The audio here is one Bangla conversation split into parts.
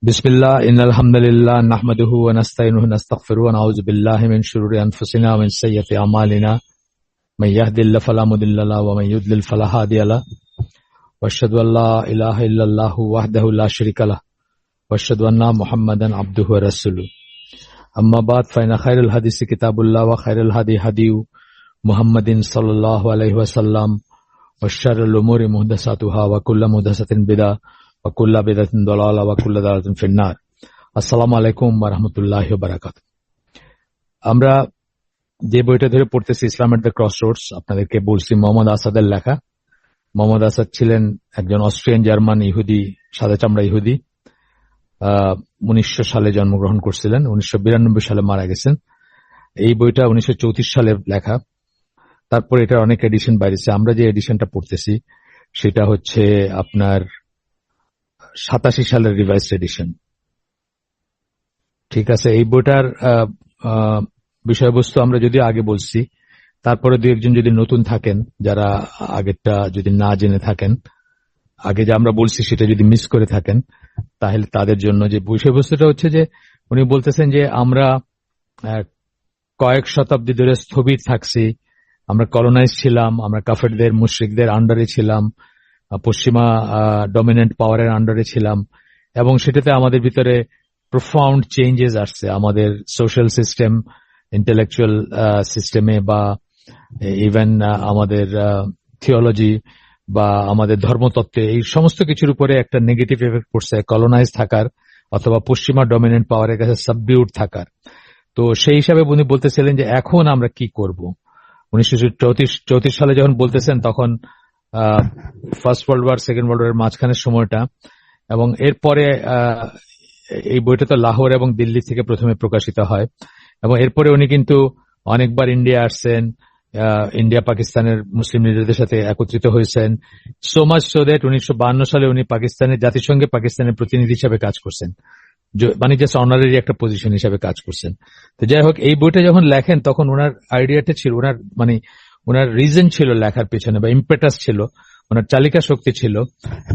बिस्मिल्लाह इन्नल हम्दुलिल्लाह नहमदुहु व नस्तईनुहु व नस्तगफिरुहु व नऊज़ु बिल्लाहि मिन शुरूरि अनफुसिना व मिन सय्यिअति अमालिना मन यहदिल्लाहु फला मुदिल्ल लहु व मन युद्लिल फला हादिय लहु व अशहदु अल्ला इलाहा इल्लल्लाहु वहदहु ला शरीका लहु व अशहदु अन्ना मुहम्मदन अब्दुहु व रसूलुहु अम्मा बाद फ़इन्न खैरुल हदीस किताबुल्लाह व खैरुल हदी हदी मुहम्मदिन सल्लल्लाहु अलैहि वसल्लम व शर्रुल उमूरि मुहदसातुहा व कुल्लु मुहदसातिन बिदअह वकुल्ला बिदअतिन दलाला वकुल्ला दलालातिन फिन्नार। আসসালামু আলাইকুম ওয়া রাহমাতুল্লাহি ওয়া বারাকাতুহু। আমরা যে বইটা ধরে পড়তেছি ইসলাম এট দ্য ক্রসরোডস, আপনাদেরকে বলছি মোহাম্মদ আসাদের লেখা। মোহাম্মদ আসাদ ছিলেন একজন অস্ট্রিয়ান জার্মান ইহুদি, সাদা চামড়া ইহুদি। 1900 সালে জন্মগ্রহণ করছিলেন, 1992 সালে মারা গেছেন। এই বইটা 1934 সালে লেখা। তারপর এটা অনেক এডিশন বাইরেছে। আমরা যে এডিশনটা পড়তেছি সেটা হচ্ছে আপনার 87 সালের রিভাইজড এডিশন। ঠিক আছে, এই বইটার বিষয়বস্তু আমরা যদি আগে বলছি, তারপরে দু একজন যদি নতুন থাকেন, যারা আগেরটা যদি না জেনে থাকেন, আগে যে আমরা বলছি সেটা যদি মিস করে থাকেন, তাহলে তাদের জন্য যে বিষয়বস্তুটা হচ্ছে যে উনি বলতেছেন যে আমরা কয়েক শতাব্দী ধরে স্থবির থাকছি, আমরা কলোনাইজ ছিলাম, আমরা কাফেরদের মুশরিকদের আন্ডারে ছিলাম, পশ্চিমা ডমিনেন্ট পাওয়ারের আন্ডারে ছিলাম, এবং সেটাতে আমাদের ভিতরে প্রফাউন্ড চেঞ্জেস আসছে। আমাদের সোশ্যাল সিস্টেম, ইন্টেলেকচুয়াল সিস্টেমে, বা ইভেন আমাদের থিওলজি বা আমাদের ধর্মতত্ত্বে, এই সমস্ত কিছুর উপরে একটা নেগেটিভ এফেক্ট পড়ছে কলোনাইজ থাকার অথবা পশ্চিমা ডমিনেন্ট পাওয়ারের কাছে সাবডিউড থাকার। তো সেই হিসাবে উনি বলতেছিলেন যে এখন আমরা কি করব। 1934 সালে যখন বলতেছেন তখন first world war, second world war মাঝখানের সময়টা, এবং এরপরে এই বইটা তো লাহোর এবং দিল্লি থেকে প্রথমে প্রকাশিত হয়, এবং এরপরে উনি কিন্তু অনেকবার ইন্ডিয়া আসছেন, ইন্ডিয়া পাকিস্তানের মুসলিম লিডারদের সাথে একত্রিত হয়েছেন। সো মাচ সো দ্যাট 1952 সালে উনি পাকিস্তানের জাতিসংঘে পাকিস্তানের প্রতিনিধি হিসাবে কাজ করছেন, মানে জাস্ট অনারারি একটা পজিশন হিসাবে কাজ করছেন। তো যাই হোক, এই বইটা যখন লেখেন তখন ওনার আইডিয়াটা ছিল, ওনার রিজন ছিল লেখার পেছনে, বা ইম্পেটাস ছিল, ওনার চালিকা শক্তি ছিল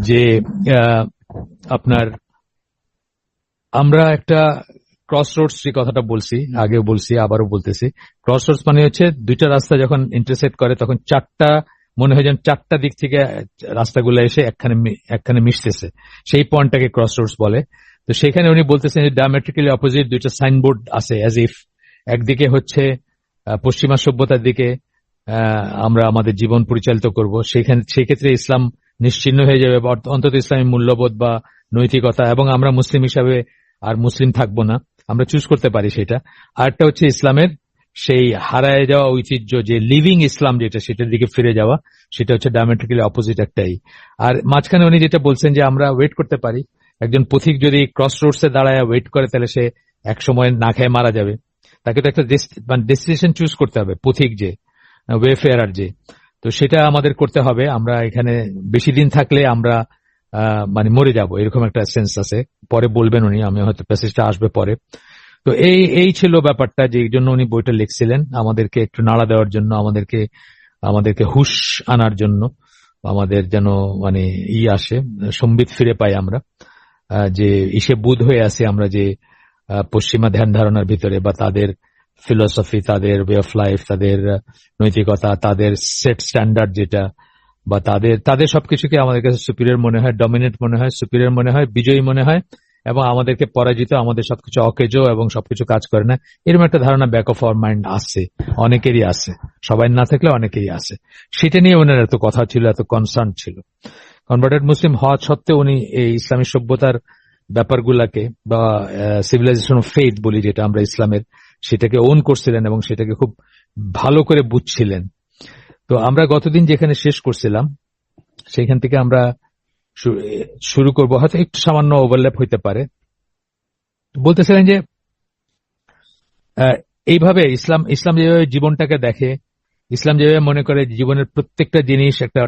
যে আপনার আমরা একটা ক্রসরোডস, যে কথাটা বলছি, আগেও বলছি, আবারও বলতেছি, ক্রসরোডস মানে হচ্ছে দুইটা রাস্তা যখন ইন্টারসেক্ট করে তখন মনে হয় যেন চারটা দিক থেকে রাস্তাগুলো এসে একখানে মিশতেছে, সেই পয়েন্টটাকে ক্রসরোডস বলে। তো সেখানে উনি বলতেছেন যে ডায়ামেট্রিক্যালি অপোজিট দুইটা সাইনবোর্ড আছে, অ্যাজ ইফ একদিকে হচ্ছে পশ্চিমা সভ্যতার দিকে আমরা আমাদের জীবন পরিচালিত করব, সেই ক্ষেত্রে ইসলাম নিশ্চিহ্ন হয়ে যাবে, অন্তত ইসলামী মূল্যবোধ বা নৈতিকতা, এবং আমরা মুসলিম হিসাবে আর মুসলিম থাকবো না, আমরা চুজ করতে পারি সেটা। আরেকটা হচ্ছে ইসলামের সেই হারায় যাওয়া ঐতিহ্য, যে লিভিং ইসলাম যেটা, সেটার দিকে ফিরে যাওয়া, সেটা হচ্ছে ডায়ামেট্রিক্যালি অপোজিট একটাই। আর মাঝখানে উনি যেটা বলছেন যে আমরা ওয়েট করতে পারি, একজন পথিক যদি ক্রস রোডসে দাঁড়ায় ওয়েট করে তাহলে সে এক সময় না খেয়ে মারা যাবে, তাকে তো একটা ডেস্টিনেশন চুজ করতে হবে, পথিক যে ওয়েফেয়ারার যে, তো সেটা আমাদের করতে হবে। আমরা এখানে বেশি দিন থাকলে আমরা মানে মরে যাব, এরকম একটা সেন্স আছে, পরে বলবেন উনি, আমি হয়তো প্যাসেজটা আসবে পরে। তো এই ছিল ব্যাপারটা, যে জন্য উনি বইটা লিখছিলেন, আমাদেরকে একটু নাড়া দেওয়ার জন্য, আমাদেরকে হুশ আনার জন্য, আমাদের যেন মানে আসে, সম্বিত ফিরে পাই আমরা, যে ইসে বুধ হয়ে আছে আমরা, যে পশ্চিমা ধ্যান ধারণার ভিতরে, বা তাদের ফিলোসফি, তাদের ওয়ে অফ লাইফ, তাদের নৈতিকতা, তাদের সেট স্ট্যান্ডার্ড যেটা, বা তাদের সবকিছুকে আমাদের কাছে সুপিরিয়র মনে হয়, ডমিনেট মনে হয়, সুপিরিয়র মনে হয়, বিজয়ী মনে হয়, এবং আমাদেরকে পরাজিত, আমাদের সবকিছু অকেজো এবং সবকিছু কাজ করে না, এরকম একটা ধারণা ব্যাক অফ আওয়ার মাইন্ড আছে, অনেকেরই আছে, সবাই না থাকলে অনেকেরই আছে। সেটা নিয়ে ওনার এত কথা ছিল, এত কনসার্ন ছিল। কনভার্টেড মুসলিম হওয়া সত্ত্বেও উনি এই ইসলামী সভ্যতার ব্যাপারগুলাকে, বা সিভিলাইজেশন অফ ফেইথ বলি যেটা আমরা ইসলামের, সেটাকে ওন করছিলেন এবং সেটাকে খুব ভালো করে বুঝছিলেন। তো আমরা গতদিন যেখানে শেষ করছিলাম সেখান থেকে আমরা শুরু করব, হয়তো একটু সামান্য ওভারল্যাপ হইতে পারে। বলতেছিলেন যে এইভাবে ইসলাম যেভাবে জীবনটাকে দেখে, ইসলাম যেভাবে মনে করে জীবনের প্রত্যেকটা জিনিস একটা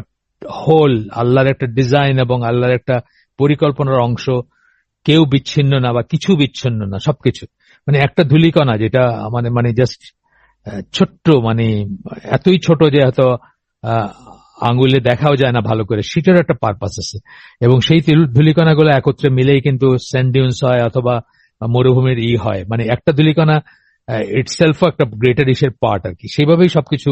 হোল, আল্লাহর একটা ডিজাইন এবং আল্লাহর একটা পরিকল্পনার অংশ, কেউ বিচ্ছিন্ন না বা কিছু বিচ্ছিন্ন না, সবকিছু মানে একটা ধূলিকণা, যেটা মানে জাস্ট ছোট্ট, মানে এতই ছোট যে হয়তো আঙ্গুলে দেখাও যায় না ভালো করে, সেটার একটা পারপাস আছে। এবং সেই ধূলিকণাগুলো একত্রে মিলেই কিন্তু স্যান্ড ডিউনস হয় অথবা মরুভূমির হয়, মানে একটা ধূলিকণা ইটসেলফও একটা গ্রেটার ইসের পার্ট আর কি। সেইভাবেই সবকিছু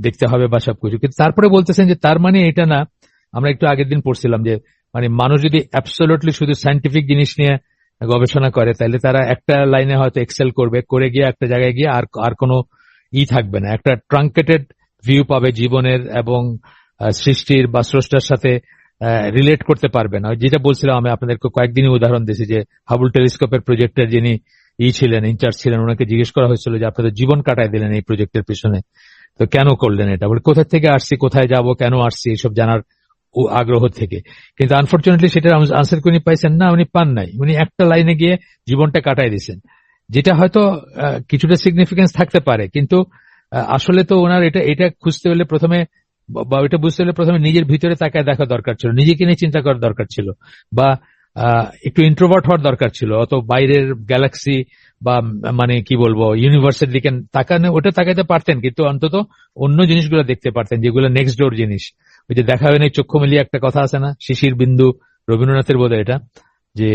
দেখতে হবে বা সবকিছু। কিন্তু তারপরে বলতেছেন যে তার মানে এটা না, আমরা একটু আগের দিন পড়ছিলাম যে মানে মানুষ যদি অ্যাবসলিউটলি শুধু সায়েন্টিফিক জিনিস নিয়ে গবেষণা করে তাহলে তারা একটা লাইনে হয়তো এক্সেল করবে, করে গিয়ে একটা জায়গায় গিয়ে আর কোনো থাকবে না, একটা ট্রাঙ্কেটেড ভিউ পাবে জীবনের এবং সৃষ্টির বা স্রষ্টার সাথে রিলেট করতে পারবে না। যেটা বলছিলাম আমি আপনাদেরকে কয়েকদিনই উদাহরণ দিয়েছি যে হাবল টেলিস্কোপের প্রজেক্টের যিনি ছিলেন, ইনচার্জ ছিলেন, ওনাকে জিজ্ঞেস করা হয়েছিল যে আপনাদের জীবন কাটায় দিলেন এই প্রজেক্টের পিছনে, তো কেন করলেন এটা, বলে কোথা থেকে আসছি, কোথায় যাব, কেন আসছি, এইসব জানার আগ্রহ থেকে। কিন্তু আনফরচুনেটলি সেটার আনসার উনি পাইছেন না, উনি পান নাই, উনি একটা লাইনে গিয়ে জীবনটা কাটায় দিয়েছেন, যেটা হয়তো কিছুটা সিগনিফিকেন্স থাকতে পারে, কিন্তু আসলে তো ওনার এটা খুঁজতে হলে প্রথমে বা এটা বুঝতে হলে প্রথমে নিজের ভিতরে তাকায় দেখা দরকার ছিল, নিজেকে নিয়ে চিন্তা করার দরকার ছিল, বা একটু ইন্ট্রোভার্ট হওয়ার দরকার ছিল। অত বাইরের গ্যালাক্সি বা মানে কি বলবো ইউনিভার্সের দিকে তাকানো, ওটা তাকাইতে পারতেন, কিন্তু অন্তত অন্য জিনিসগুলো দেখতে পারতেন যেগুলো নেক্সট ডোর জিনিস। ওই যে দেখা হয় না চক্ষু মিলিয়ে একটা কথা আছে না, শিশির বিন্দু, রবীন্দ্রনাথের বোধহয় এটা, যে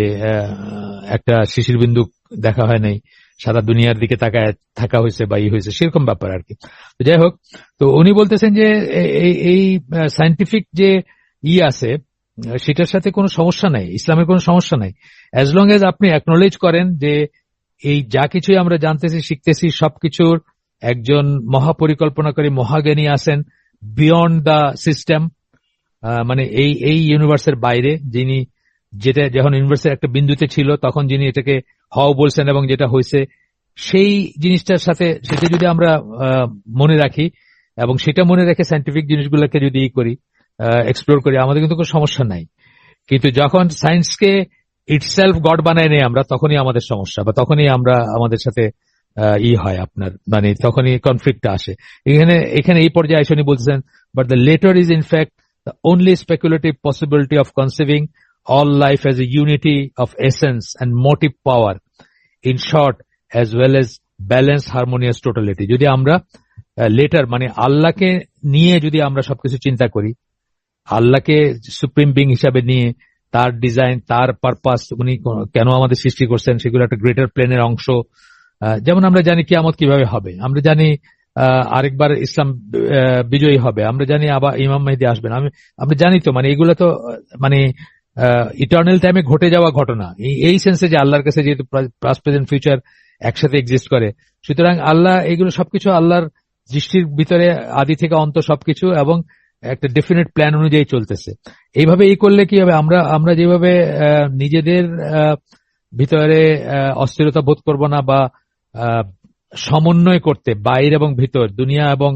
একটা শিশির বিন্দু দেখা হয় নাই, সারা দুনিয়ার দিকে তাকায় থাকা হয়েছে বা হয়েছে, সেরকম ব্যাপার আর কি। তো যাই হোক, তো উনি বলতেছেন যে এই সায়েন্টিফিক যে আছে সেটার সাথে কোনো সমস্যা নাই, ইসলামের কোনো সমস্যা নাই, অ্যাজ লং এজ আপনি অ্যাকনোলেজ করেন যে এই যা কিছুই আমরা জানতেছি শিখতেছি সবকিছুর একজন মহাপরিকল্পনাকারী মহাজ্ঞানী আছেন বিয়ন্ড দ্য সিস্টেম, মানে এই ইউনিভার্সের বাইরে, যিনি যেটা যখন ইউনিভার্সের একটা বিন্দুতে ছিল তখন যিনি এটাকে হও বলছেন এবং যেটা হয়েছে সেই জিনিসটার সাথে সেটা যদি আমরা মনে রাখি এবং সেটা মনে রেখে সায়েন্টিফিক জিনিসগুলোকে যদি করি, এক্সপ্লোর করি, আমাদের কিন্তু কোনো সমস্যা নাই। কিন্তু যখন সায়েন্সকে ইটসেলফ গড বানায় নেই আমরা, তখনই আমাদের সমস্যা, বা তখনই আমরা আমাদের সাথে হয় আপনার, মানে তখনই কনফ্লিক্টটা আসে। এখানে এই পর্যায়ে এসে উনি বলতেছেন, but the letter is in fact the only speculative possibility of কনসিভিং all life as a unity of essence and motive power, in short as well as balanced harmonious totality। যদি আমরা লেটার মানে আল্লাহকে নিয়ে যদি আমরা সবকিছু চিন্তা করি, আল্লাহকে সুপ্রিম বিং হিসাবে নিয়ে, তার ডিজাইন, তার পারপাস, উনি কেন আমাদের সৃষ্টি করছেন, সেগুলো একটা গ্রেটার প্ল্যানের অংশ। যেমন আমরা জানি কিয়ামত কিভাবে হবে, আমরা জানি আরেকবার ইসলাম বিজয়ী হবে, আমরা জানি আবার ইমাম মেহেদী আসবেন, আমরা জানি তো, মানে এগুলো তো মানে ইটার্নাল টাইমে ঘটে যাওয়া ঘটনা, এই সেন্সে যে আল্লাহর কাছে যেহেতু পাস্ট প্রেজেন্ট ফিউচার একসাথে এক্সিস্ট করে, সুতরাং আল্লাহ এগুলো সবকিছু আল্লাহর দৃষ্টির ভিতরে আদি থেকে অন্ত সবকিছু এবং একটা ডেফিনেট প্ল্যান অনুযায়ী চলতেছে। এইভাবে করলে কি হবে, আমরা যেভাবে নিজেদের ভিতরে অস্থিরতা বোধ করব না, বা সমন্বয় করতে বাইরে এবং ভিতর, দুনিয়া এবং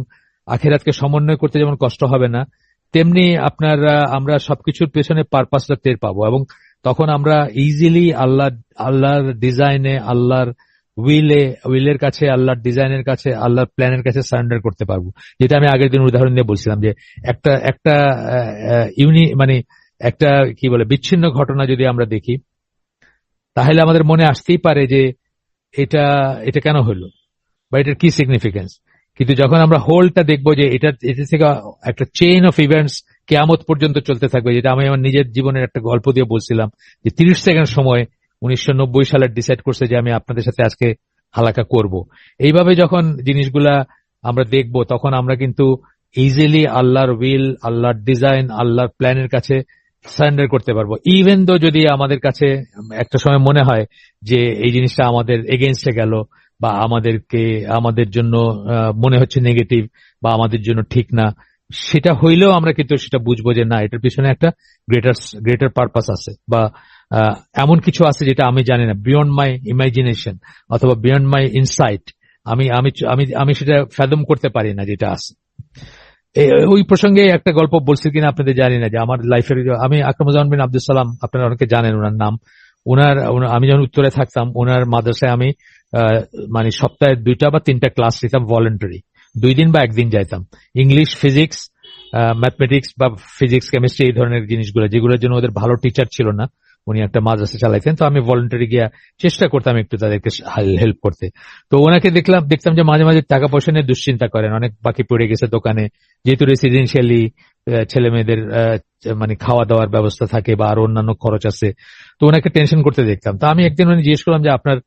আখিরাতকে সমন্বয় করতে যেমন কষ্ট হবে না, তেমনি আমরা সবকিছুর পেছনে পারপাসটা টের পাবো, এবং তখন আমরা ইজিলি আল্লাহর ডিজাইনে, আল্লাহর উইলের কাছে, আল্লাহর ডিজাইনের কাছে, আল্লাহর প্ল্যানের কাছে সারেন্ডার করতে পারবো। যেটা আমি আগের দিন উদাহরণ দিয়ে বলছিলাম যে একটা মানে একটা কি বলে বিচ্ছিন্ন ঘটনা যদি আমরা দেখি, তাহলে আমাদের মনে আসতেই পারে যে এটা কেন হলো বা এটার কি সিগনিফিকেন্স। কিন্তু যখন আমরা হোলটা দেখবো যে এটা থেকে একটা চেইন অফ ইভেন্টস কিয়ামত পর্যন্ত চলতে থাকবে, যেটা আমি আমার নিজের জীবনের একটা গল্প দিয়ে বলছিলাম যে 30 সেকেন্ড সময় 1990 সালে ডিসাইড করছে যে আমি আপনাদের সাথে আজকে হালাকা করব। এইভাবে যখন জিনিসগুলা আমরা দেখব, তখন আমরা কিন্তু ইজিলি আল্লাহর উইল, আল্লাহর ডিজাইন, আল্লাহর প্ল্যানের কাছে সারেন্ডার করতে পারবো। ইভেন দো যদি আমাদের কাছে একটা সময় মনে হয় যে এই জিনিসটা আমাদের এগেইনস্টে গেল, বা আমাদের জন্য মনে হচ্ছে নেগেটিভ, বা আমাদের জন্য ঠিক না, সেটা হইলেও আমরা কিন্তু সেটা বুঝবো যে না, এটার পিছনে একটা গ্রেটার পারপাস আছে, বা এমন কিছু আছে যেটা আমি জানি না, বিয়ন্ড মাই ইমাজিনেশন অথবা বিয়ন্ড মাই ইনসাইট, আমি আমি আমি আমি সেটা ফ্যাদম করতে পারি না যেটা আছে। ওই প্রসঙ্গে একটা গল্প বলছি কিনা আপনাদের জানি না, যে আমার লাইফের, আমি আকরামুজ্জামান বিন আব্দুল সালাম, আপনারা অনেকে জানেন ওনার নাম। আমি যখন উত্তরে থাকতাম, ওনার মাদ্রাসায় আমি মানে সপ্তাহে 2টা বা 3টা ক্লাস নিতাম ভলেন্টারি, 2 দিন বা 1 দিন যাইতাম। ইংলিশ, ফিজিক্স, ম্যাথমেটিক্স বা ফিজিক্স, কেমিস্ট্রি, এই ধরনের জিনিসগুলো, যেগুলোর জন্য ওদের ভালো টিচার ছিল না, উনি একটা মাদ্রাসা চালাইতেন, তো আমি ভলেন্টারি গিয়া চেষ্টা করতাম একটু তাদেরকে হেল্প করতে। তো ওনাকে দেখতাম যে মাঝে মাঝে টাকা পয়সা নিয়ে দুশ্চিন্তা করেন, অনেক বাকি পড়ে গেছে দোকানে, যেহেতু রেসিডেন্সিয়ালি ছেলে মেয়েদের মানে খাওয়া দাওয়ার ব্যবস্থা থাকে বা আরো অন্যান্য খরচ আছে, তো ওনাকে টেনশন করতে দেখতাম। তো আমি একদিন উনি জিজ্ঞেস করলাম যে আপনার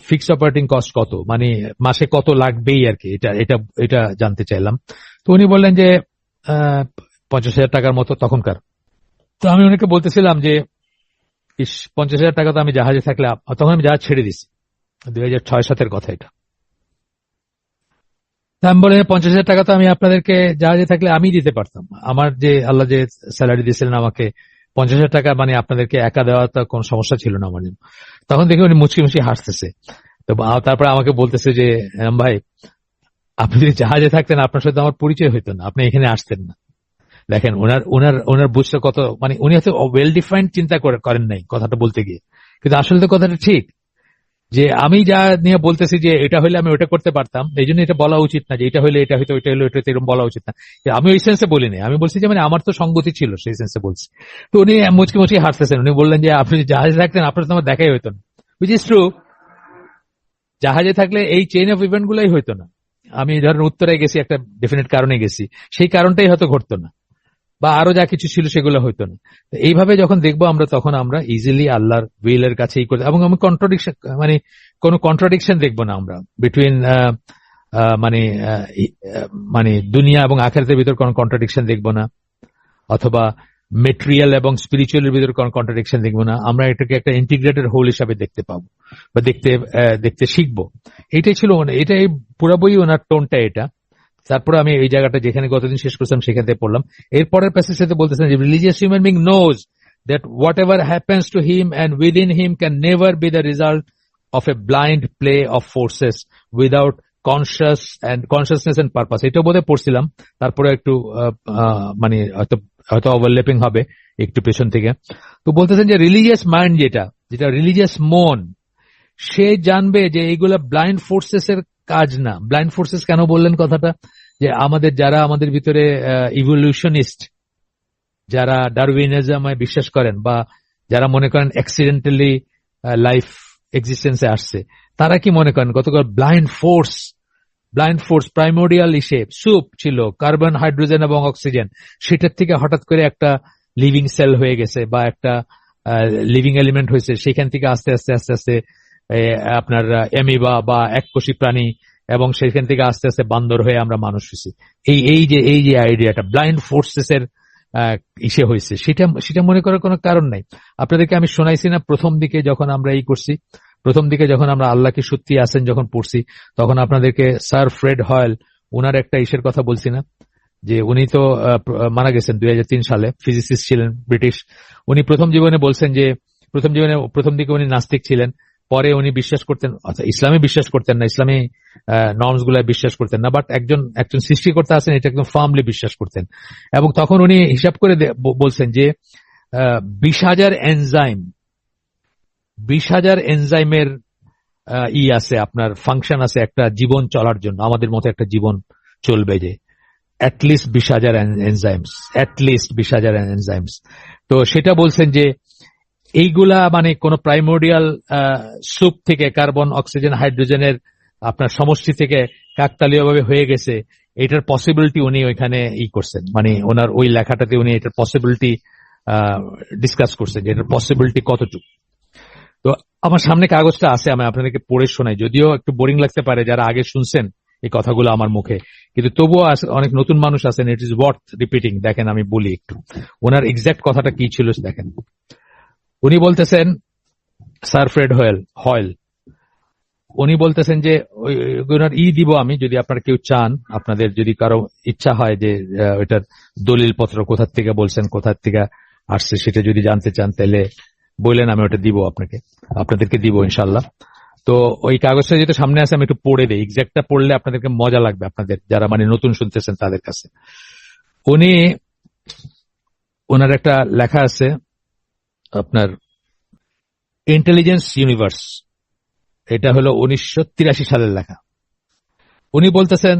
ফিক্সড অপারেটিং কস্ট কত, মানে মাসে কত লাগবেই আর কি, এটা এটা এটা জানতে চাইলাম। তো উনি বললেন যে 50,000 টাকার মতো তখনকার। তো আমি ওনাকে বলতেছিলাম যে 50,000 টাকা তো আমি জাহাজে থাকলে, তখন আমি জাহাজ ছেড়ে দিছি, 2006-07 কথা এটা। আমি বলে 50,000 টাকা তো আমি আপনাদেরকে জাহাজে থাকলে আমি দিতে পারতাম, আমার যে আল্লাহ যে স্যালারি দিয়েছিলেন আমাকে 50,000 টাকা মানে আপনাদেরকে একা দেওয়া তো কোনো সমস্যা ছিল না আমার জন্য। তখন দেখে উনি মুচকি মুচকি হাসতেছে। তো তারপরে আমাকে বলতেছে যে ভাই, আপনি যদি জাহাজে থাকতেন আপনার সাথে আমার পরিচয় হইতো না, আপনি এখানে আসতেন না। দেখেন ওনার ওনার ওনার বুঝতে কত, মানে উনি হয়তো ওয়েল ডিফাইন্ড চিন্তা করেন নাই কথাটা বলতে গিয়ে, কিন্তু আসলে তো কথাটা ঠিক, যে আমি যা নিয়ে বলতেছি যে এটা হলে আমি ওটা করতে পারতাম, এই জন্য এটা বলা উচিত না যে এটা হলে এটা হইতো, ওইটা হলে ওইটা, এরকম বলা উচিত না। আমি ওই সেন্সে বলিনি, আমি বলছি যে মানে আমার তো সঙ্গতি ছিল সেই সেন্সে বলছি। তো উনি মুচকি মুচকি হাসতেছেন, উনি বললেন যে আপনি জাহাজে থাকতেন আপনার তো আমার দেখাই হইতো না, হুইচ ইজ ট্রু। জাহাজে থাকলে এই চেইন অফ ইভেন্ট গুলাই হইতো না। আমি ধরেন উত্তরে গেছি একটা ডেফিনেট কারণে গেছি, সেই কারণটাই হয়তো ঘটতো না, বা আরো যা কিছু ছিল সেগুলো হইতো না। এইভাবে যখন দেখবো আমরা, তখন আমরা ইজিলি আল্লাহর উইলের কাছে এই করতে, এবং আমি কন্ট্রাডিকশন, মানে কোনো কন্ট্রাডিকশন দেখবো না আমরা বিটুইন মানে মানে দুনিয়া এবং আখিরাতের ভিতর কোনো কন্ট্রাডিকশন দেখবো না, অথবা মেটেরিয়াল এবং স্পিরিচুয়ালের ভিতর কোনো কন্ট্রাডিকশন দেখবো না। আমরা এটাকে একটা ইন্টিগ্রেটেড হোল হিসাবে দেখতে পাবো বা দেখতে শিখবো। এটাই ছিল, এটাই পুরো বই ওনার টোনটা এটা। তারপরে আমি এই জায়গাটা যেখানে গতদিন শেষ করছিলাম সেখান থেকে পড়লাম। এরপরের প্যাসেজ সাথে বলতেছেন যে religious human being knows that whatever happens to him and within him can never be the result of a blind play of forces without consciousness and purpose. এটাও বোধহয় পড়ছিলাম, তারপরে একটু মানে হয়তো ওভারল্যাপিং হবে একটু পেছন থেকে। তো বলতেছেন যে রিলিজিয়াস মাইন্ড, যেটা রিলিজিয়াস মন, সে জানবে যে এইগুলা ব্লাইন্ড ফোর্সেস এর কাজ না। ব্লাইন্ড ফোর্সেস কেন বললেন কথাটা, যে যারা আমাদের ভিতরে ইভলিউশনিস্ট, যারা ডারউইনিজমে বিশ্বাস করেন, বা যারা মনে করেন অ্যাক্সিডেন্টালি লাইফ এক্সিস্টেন্সে আসছে, তারা কি মনে করেন গতকাল ব্লাইন্ড ফোর্স প্রাইমোরিয়াল সুপ ছিল, কার্বন, হাইড্রোজেন এবং অক্সিজেন, সেটার থেকে হঠাৎ করে একটা লিভিং সেল হয়ে গেছে বা একটা লিভিং এলিমেন্ট হয়েছে, সেখান থেকে আস্তে আস্তে আস্তে আস্তে আপনার অ্যামিবা বা এককোষী প্রাণী, এবং সেখান থেকে আস্তে আস্তে বান্দর হয়ে আমরা মানুষ হয়েছি। এই যে আইডিয়াটা ব্লাইন্ড ফোর্সেস এর হয়েছে, সেটা মনে করার কোনো কারণ নাই। আপনাদেরকে আমি শোনাইছি না প্রথম দিকে যখন আমরা যখন আমরা আল্লাহকে সত্যি আছেন যখন পড়ছি, তখন আপনাদেরকে স্যার ফ্রেড হয়েল ওনার একটা কথা বলছি না, যে উনি তো মারা গেছেন 2003 সালে, ফিজিসিস্ট ছিলেন ব্রিটিশ। উনি প্রথম দিকে উনি নাস্তিক ছিলেন, পরে উনি বিশ্বাস করতেন, ইসলামে বিশ্বাস করতেন না, ইসলামী নর্মস গুলায় বিশ্বাস করতেন না, বাট একজন সৃষ্টিকর্তা আছেন এটা একদম ফার্মলি বিশ্বাস করতেন। এবং তখন উনি হিসাব করে বলছেন যে 20,000 এনজাইমের আছে, আপনার ফাংশন আছে একটা জীবন চলার জন্য, আমাদের মতো একটা জীবন চলবে, যে অ্যাটলিস্ট 20,000 এনজাইমস। তো সেটা বলছেন যে এইগুলা মানে কোন প্রাইমোরিয়াল সুপ থেকে, কার্বন, অক্সিজেন, হাইড্রোজেনের আপনার সমষ্টি থেকে কাকতালীয় ভাবে হয়ে গেছে, এটার পসিবিলিটি উনি ওইখানে করছেন, মানে ওনার ওই লেখাটাতে উনি এটার পসিবিলিটি ডিসকাস করছেন, যে এটার পসিবিলিটি কতটুকু। তো আমার সামনে কাগজটা আছে, আমি আপনাদেরকে পড়ে শোনাই, যদিও একটু বোরিং লাগতে পারে যারা আগে শুনছেন এই কথাগুলো আমার মুখে, কিন্তু তবুও অনেক নতুন মানুষ আছেন, ইট ইজ ওয়ার্থ রিপিটিং। দেখেন আমি বলি একটু ওনার এক্সাক্ট কথাটা কি ছিল। দেখেন উনি বলতেছেন, স্যার ফ্রেড হয়েল উনি বলতেছেন যে ওনার দিব আমি, যদি আপনারা কেউ চান, আপনাদের যদি কারো ইচ্ছা হয় যে ওইটার দলিল পত্র কোথা থেকে বলছেন, কোথা থেকে আসছে, সেটা যদি জানতে চান তাহলে বললেন, আমি ওটা দিব আপনাদেরকে দিব ইনশাল্লাহ। তো ওই কাগজটা যেটা সামনে আছে আমি একটু পড়ে দিই, এক্সাক্টটা পড়লে আপনাদেরকে মজা লাগবে, আপনাদের যারা মানে নতুন শুনতেছেন তাদের কাছে। ওনার একটা লেখা আছে আপনার ইন্টেলিজেন্স ইউনিভার্স, এটা হলো 1983 সালের লেখা। উনি বলতেছেন,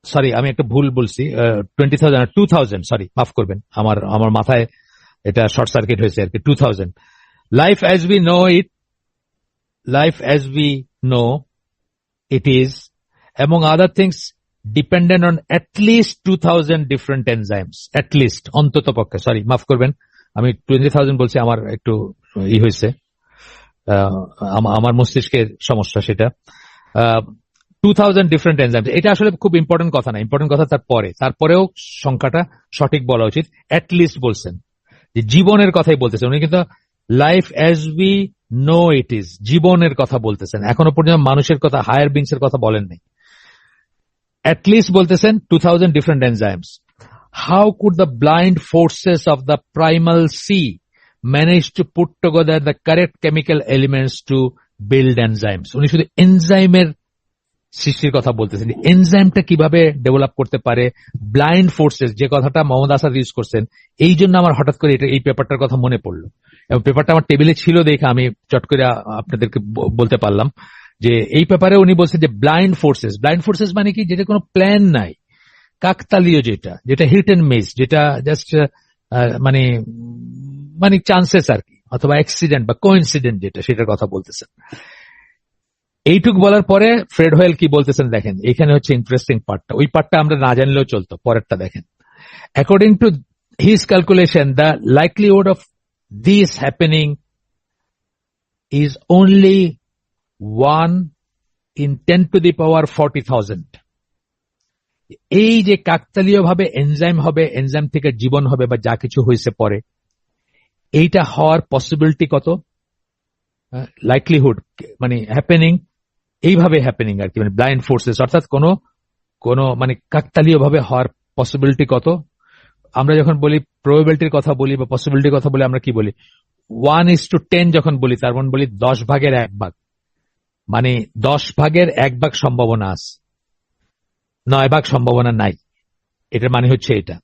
সরি আমি একটা ভুল বলছি, 2000 সরি মাফ করবেন, আমার মাথায় এটা শর্ট সার্কিট হয়েছে আর কি 2000 life as we know it life as we know it is among other things dependent on at least 2000 different enzymes at least অন্তত পক্ষে সরি মাফ করবেন আমি 20000 বলছি আমার একটু হয়েছে আমার মস্তিষ্কের সমস্যা সেটা 2000 ডিফারেন্ট এনজাইমস এটা আসলে খুব ইম্পর্টেন্ট কথা না ইম্পর্টেন্ট কথা তারপরেও সংখ্যাটা সঠিক বলা উচিত অ্যাট লিস্ট বলছেন যে জীবনের কথাই বলতেছেন উনি কিন্তু life as we know it is জীবনের কথা বলতেছেন এখনো পর্যন্ত মানুষের কথা হায়ার বিংস এর কথা বলেন নাই at least বলতেছেন 2000 different enzymes. How could the blind forces of the primal sea manage to put together the correct chemical elements to build enzymes? উনি শুধু এনজাইমের সৃষ্টির কথা বলতেছেন এনজাইমটা কিভাবে ডেভেলপ করতে পারে ব্লাইন্ড ফোর্সেস যে কথাটা মোহাম্মদ আসাদ ইউজ করছেন এই জন্য আমার হঠাৎ করে এই পেপারটার কথা মনে পড়লো এবং পেপারটা আমার টেবিলে ছিল দেখে আমি চট করে আপনাদেরকে বলতে পারলাম যে এই ব্যাপারে উনি বলছেন যে ব্লাইন্ড ফোর্সেস মানে কি যেটা কোনো প্ল্যান নাই কাকতালীয় যেটা হিট এন্ড মিস যেটা জাস্ট মানে মানে চান্সেস আর কি অথবা অ্যাক্সিডেন্ট বা কোইন্সিডেন্ট যেটা সেটার কথা বলতেছেন এইটুক বলার পরে ফ্রেড হোয়েল কি বলতেছেন দেখেন এখানে হচ্ছে ইন্টারেস্টিং পার্টটা ওই পার্টটা আমরা না জানলেও চলতো পরেরটা দেখেন according to his calculation the likelihood of this happening is only 1 in 10 to the power 40,000 এই যে কাকতালীয় ভাবে এনজাইম হবে এনজাইম থেকে জীবন হবে বা যা কিছু হয়েছে পরে এইটা হওয়ার পসিবিলিটি কত লাইকলিহুড মানে হ্যাপেনিং এইভাবে হ্যাপেনিং আর কি মানে ব্লাইন্ড ফোর্সেস অর্থাৎ কোন মানে কাকতালীয় ভাবে হওয়ার পসিবিলিটি কত আমরা যখন বলি প্রবাবিলিটির কথা বলি বা পসিবিলিটির কথা বলি আমরা কি বলি 1:10 যখন বলি তার মানে বলি 10 ভাগের 1 ভাগ মানে 10 ভাগের 1 ভাগ সম্ভাবনা আছে 9 ভাগ সম্ভাবনা নাই এটার মানে হচ্ছে এটা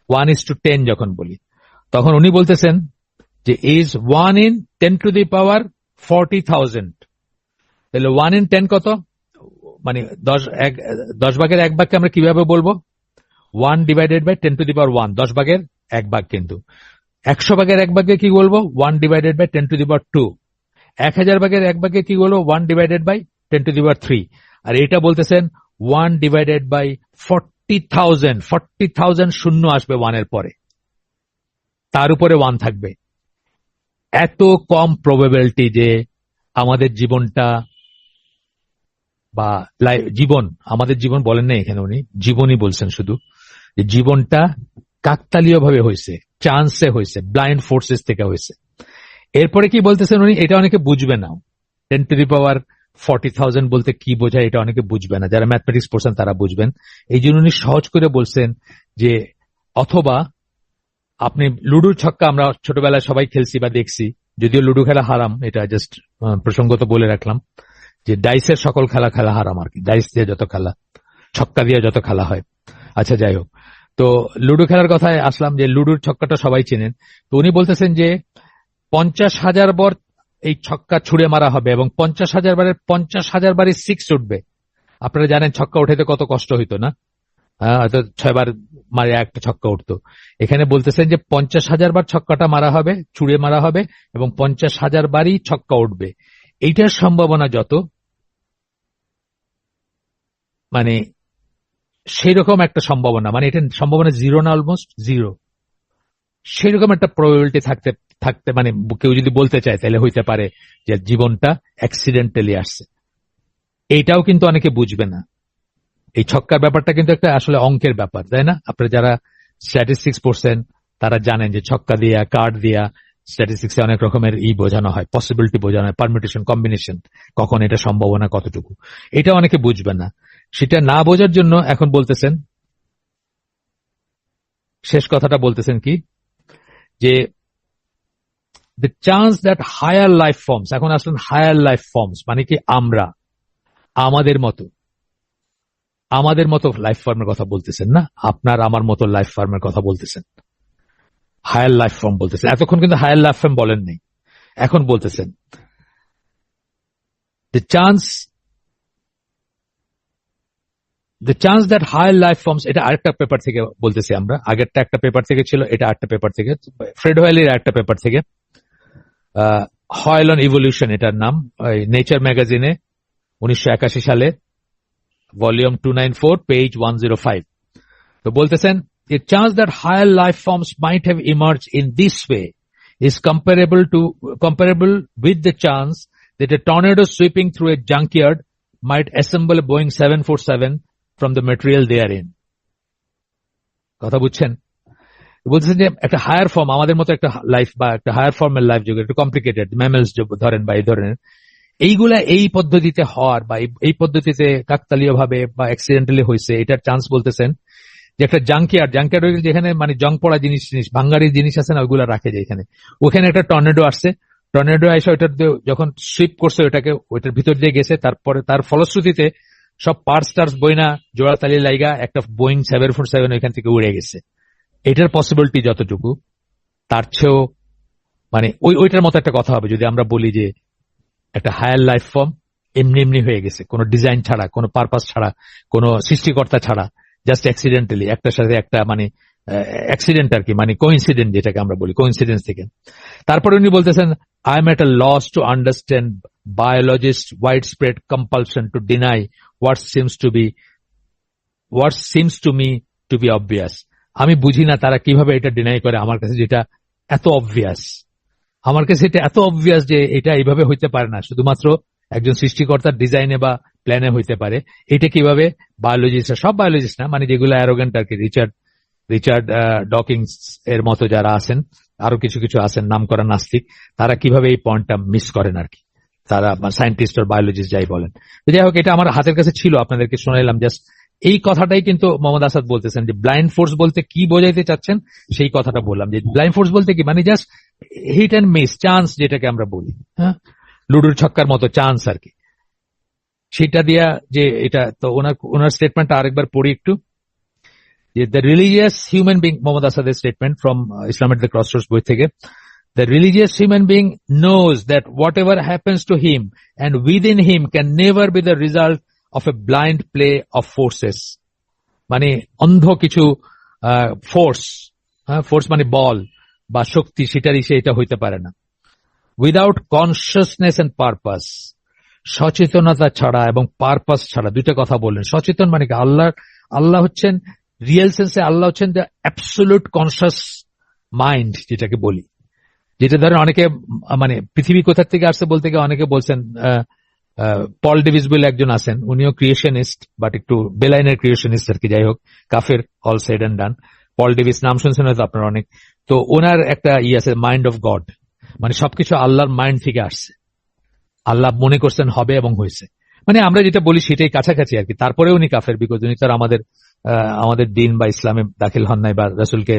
1:10 যখন বলি তখন উনি বলতেছেন যে is 1 in 10 to the power 40,000 তাহলে 1 in 10 কত মানে 10 ভাগের 1 ভাগকে আমরা কিভাবে বলবো 1 divided by 10 to the power 1 10 ভাগের 1 ভাগ কিন্তু 100 ভাগের 1 ভাগকে কি বলবো 1 divided by 10 to the power 2 1000 ভাগের 1 ভাগে কি বলবো 1 divided by 10 to the power 3 আর এটা বলতেছেন 1 divided by 40,000 শূন্য আসবে 1 এর পরে তার উপরে 1 থাকবে এত কম প্রবাবিলিটি যে আমাদের জীবনটা বা জীবন আমাদের জীবন বলেন না এখানে উনি জীবনই বলছেন শুধু যে জীবনটা কাকতালীয় ভাবে হয়েছে চান্সে হয়েছে ব্লাইন্ড ফোর্সেস থেকে হয়েছে এরপরে কি বলতেছেন উনি এটা অনেকে বুঝবে না 10 to the power 40,000 বলতে কি বোঝায় এটা অনেকে বুঝবে না যারা ম্যাথমেটিক্স পড়ছেন তারা বুঝবেন এই জন্য উনি সহজ করে বলছেন যে অথবা আপনি লুডুর ছক্কা আমরা ছোটবেলায় সবাই খেলছি বা দেখছি যদিও লুডু খেলা হারাম এটা জাস্ট প্রসঙ্গত বলে রাখলাম যে ডাইসের সকল খেলা হারাম আর কি ডাইস দিয়ে যত খেলা ছক্কা দিয়ে যত খেলা হয় আচ্ছা যাই হোক তো লুডু খেলার কথায় আসলাম যে লুডুর ছক্কাটা সবাই চেনেন তো উনি বলতেছেন যে 50,000 বার এই ছক্কা ছুড়ে মারা হবে এবং 50,000 বারের 50,000 বারই 6 উঠবে আপনারা জানেন ছক্কা উঠাইতে কত কষ্ট হইতো না হয়তো 6 বার মারে একটা ছক্কা উঠতো এখানে বলতেছেন যে 50,000 বার ছক্কাটা মারা হবে ছুড়ে মারা হবে এবং 50,000 বারই ছক্কা উঠবে এইটার সম্ভাবনা যত মানে সেই রকম একটা সম্ভাবনা মানে এটা সম্ভাবনা জিরো না অলমোস্ট জিরো সেরকম একটা প্রবাবিলিটি থাকতে মানে কেউ যদি বলতে চায় তাহলে হইতে পারে যে জীবনটা অ্যাক্সিডেন্টালি আসছে এইটাও কিন্তু অনেকে বুঝবে না এই ছক্কার ব্যাপারটা কিন্তু একটা আসলে অঙ্কের ব্যাপার তাই না আপনারা যারা স্ট্যাটিস্টিক্স পড়ছেন তারা জানেন যে ছক্কা দিয়া কার্ড দিয়া স্ট্যাটিস্টিক্সে অনেক রকমের বোঝানো হয় পসিবিলিটি বোঝানো হয় পারমিউটেশন কম্বিনেশন কখন এটা সম্ভাবনা কতটুকু এটা অনেকে বুঝবে না সেটা না বোঝার জন্য এখন বলতেছেন শেষ কথাটা বলতেছেন কি যে the chance that higher life forms এখন আসলে হায়ার লাইফ ফর্মস মানে কি আমরা আমাদের মতো লাইফ ফর্মের কথা বলতেছেন না আপনার আমার মতো লাইফ ফর্মের কথা বলতেছেন হায়ার লাইফ ফর্ম বলতেছেন এতক্ষণ কিন্তু হায়ার লাইফ ফর্ম বলেন নাই এখন বলতেছেন the chance the chance that higher life forms, এটা আরেকটা পেপার থেকে বলতেছি আমরা, আগেরটা একটা পেপার থেকে ছিল, এটা আরেকটা পেপার থেকে, ফ্রেড হোয়েলের একটা পেপার থেকে, হয়েল অন ইভলিউশন এটার নাম, নেচার ম্যাগাজিনে 1981 সালে, ভলিউম 294, পেজ 105। তো বলতেছেন, a chance that higher life forms might have emerged in this way is comparable with the chance that a tornado sweeping through a junkyard might assemble a Boeing 747 from the material therein. কথা বুঝছেন? বলতেছেন যে একটা হায়ার ফর্ম, আমাদের মতো একটা লাইফ বা একটা হায়ার ফর্মের লাইফ যোগ একটু কমপ্লিকেটেড, ম্যামেলস ধরেন বা এই ধরনের, এইগুলা এই পদ্ধতিতে হওয়ার বা এই পদ্ধতিতে কাকতালীয় ভাবে বা অ্যাক্সিডেন্টালি হয়েছে, এটার চান্স বলতেছেন যে একটা জাঙ্কিয়ার্ড যেখানে মানে জং পড়া জিনিস ভাঙ্গারি জিনিস আছে না, ওইগুলা রাখে যায় এখানে, ওখানে একটা টর্নেডো আসছে, টর্নেডো এসে ওইটার যখন সুইপ করছে ওইটার ভিতর দিয়ে গেছে, তারপরে তার ফলশ্রুতিতে সব পার্টস টার্স বইনা জোড়াতালি লাইগা একটা বোয়িং 747 ওইখান থেকে উড়ে গেছে। এটার পসিবিলিটি যতটুকু, তার চেয়েও মানে ওইটার মতো একটা কথা হবে যদি আমরা বলি যে একটা হায়ার লাইফ ফর্ম এমনি এমনি হয়ে গেছে, কোনো ডিজাইন ছাড়া, কোনো পারপাস ছাড়া, কোনো সৃষ্টিকর্তা ছাড়া, জাস্ট অ্যাক্সিডেন্টালি একটার সাথে একটা মানে অ্যাক্সিডেন্ট আর কি, মানে কোইন্সিডেন্ট যেটাকে আমরা বলি, কোইন্সিডেন্স থেকে। তারপরে উনি বলতেছেন, I am at a loss to understand biologist widespread compulsion to deny what seems to me to be obvious. আমি বুঝি না তারা কিভাবে এটা ডিনাই করে আমার কাছে, যেটা এত অবভিয়াস, আমার কাছে এটা এত অবভিয়াস যে এটা এইভাবে হইতে পারে না, শুধুমাত্র একজন সৃষ্টিকর্তার ডিজাইনে বা প্ল্যানে হইতে পারে। এটা কিভাবে বায়োলজিস্ট, সব বায়োলজিস্ট না, মানে যেগুলো অ্যারোগেন্ট আর কি, রিচার্ড ডকিংস এর মতো যারা আছেন, আরো কিছু কিছু আছেন নাম করা নাস্তিক, তারা কিভাবে এই পয়েন্টটা মিস করেন আর কি, তারা সায়েন্টিস্ট আর বায়োলজিস্ট যাই বলেন। যাই হোক, এটা আমার হাতের কাছে ছিল, আপনাদেরকে শোনাইলাম জাস্ট। এই কথাটাই কিন্তু মোহাম্মদ আসাদ বলতেছেন যে ব্লাইন্ড ফোর্স বলতে কি বোঝাইতে চাচ্ছেন, সেই কথাটা বললাম যে ব্লাইন্ড ফোর্স বলতে কি, মানে just hit and miss, chance যেটাকে আমরা বলি, হ্যাঁ, লুডুর ছক্কার মতো চান্স আর কি, সেটা দিয়া যে এটা। তো ওনার স্টেটমেন্টটা আরেকবার পড়ি একটু, যে the religious human being, Muhammad আসাদের statement from Islam at the crossroads বই থেকে, the religious human being knows that whatever happens to him and within him can never be the result of a blind play of forces, মানে অন্ধ কিছু ফোর্স মানে বল বা শক্তি, সেটা হইতে পারে না। উইদাউট কনসিয়াসনেস এন্ড পারপাস, সচেতনতা ছাড়া এবং পারপাস ছাড়া, দুইটা কথা বললেন। সচেতন মানে কি, আল্লাহ হচ্ছেন রিয়েল সেন্সে, আল্লাহ হচ্ছেন দ্য অ্যাবসোলিউট কনসিয়াস মাইন্ড যেটাকে বলি, যেটা ধরেন অনেকে মানে পৃথিবী কোথা থেকে আসছে বলতে গিয়ে অনেকে বলছেন, পল ডেভিস বলে একজন আছেন, উনিও ক্রিয়েশনিস্ট, বাট একটু বেলাইনের ক্রিয়েশনিস্ট আর কি, যাই হোক, কাফের all said and done. Paul Davies নাম শুনছেন হয়তো আপনারা অনেক। তো ওনার একটা আছে মাইন্ড অফ গড, মানে সবকিছু আল্লাহর মাইন্ড থেকে আসছে, আল্লাহ মনে করছেন হবে এবং হয়েছে, মানে আমরা যেটা বলি সেটাই কাছাকাছি আর কি। তারপরে উনি কাফের, বিকজ উনি তো আমাদের দিন বা ইসলামে দাখিল হন নাই, বা রাসূলকে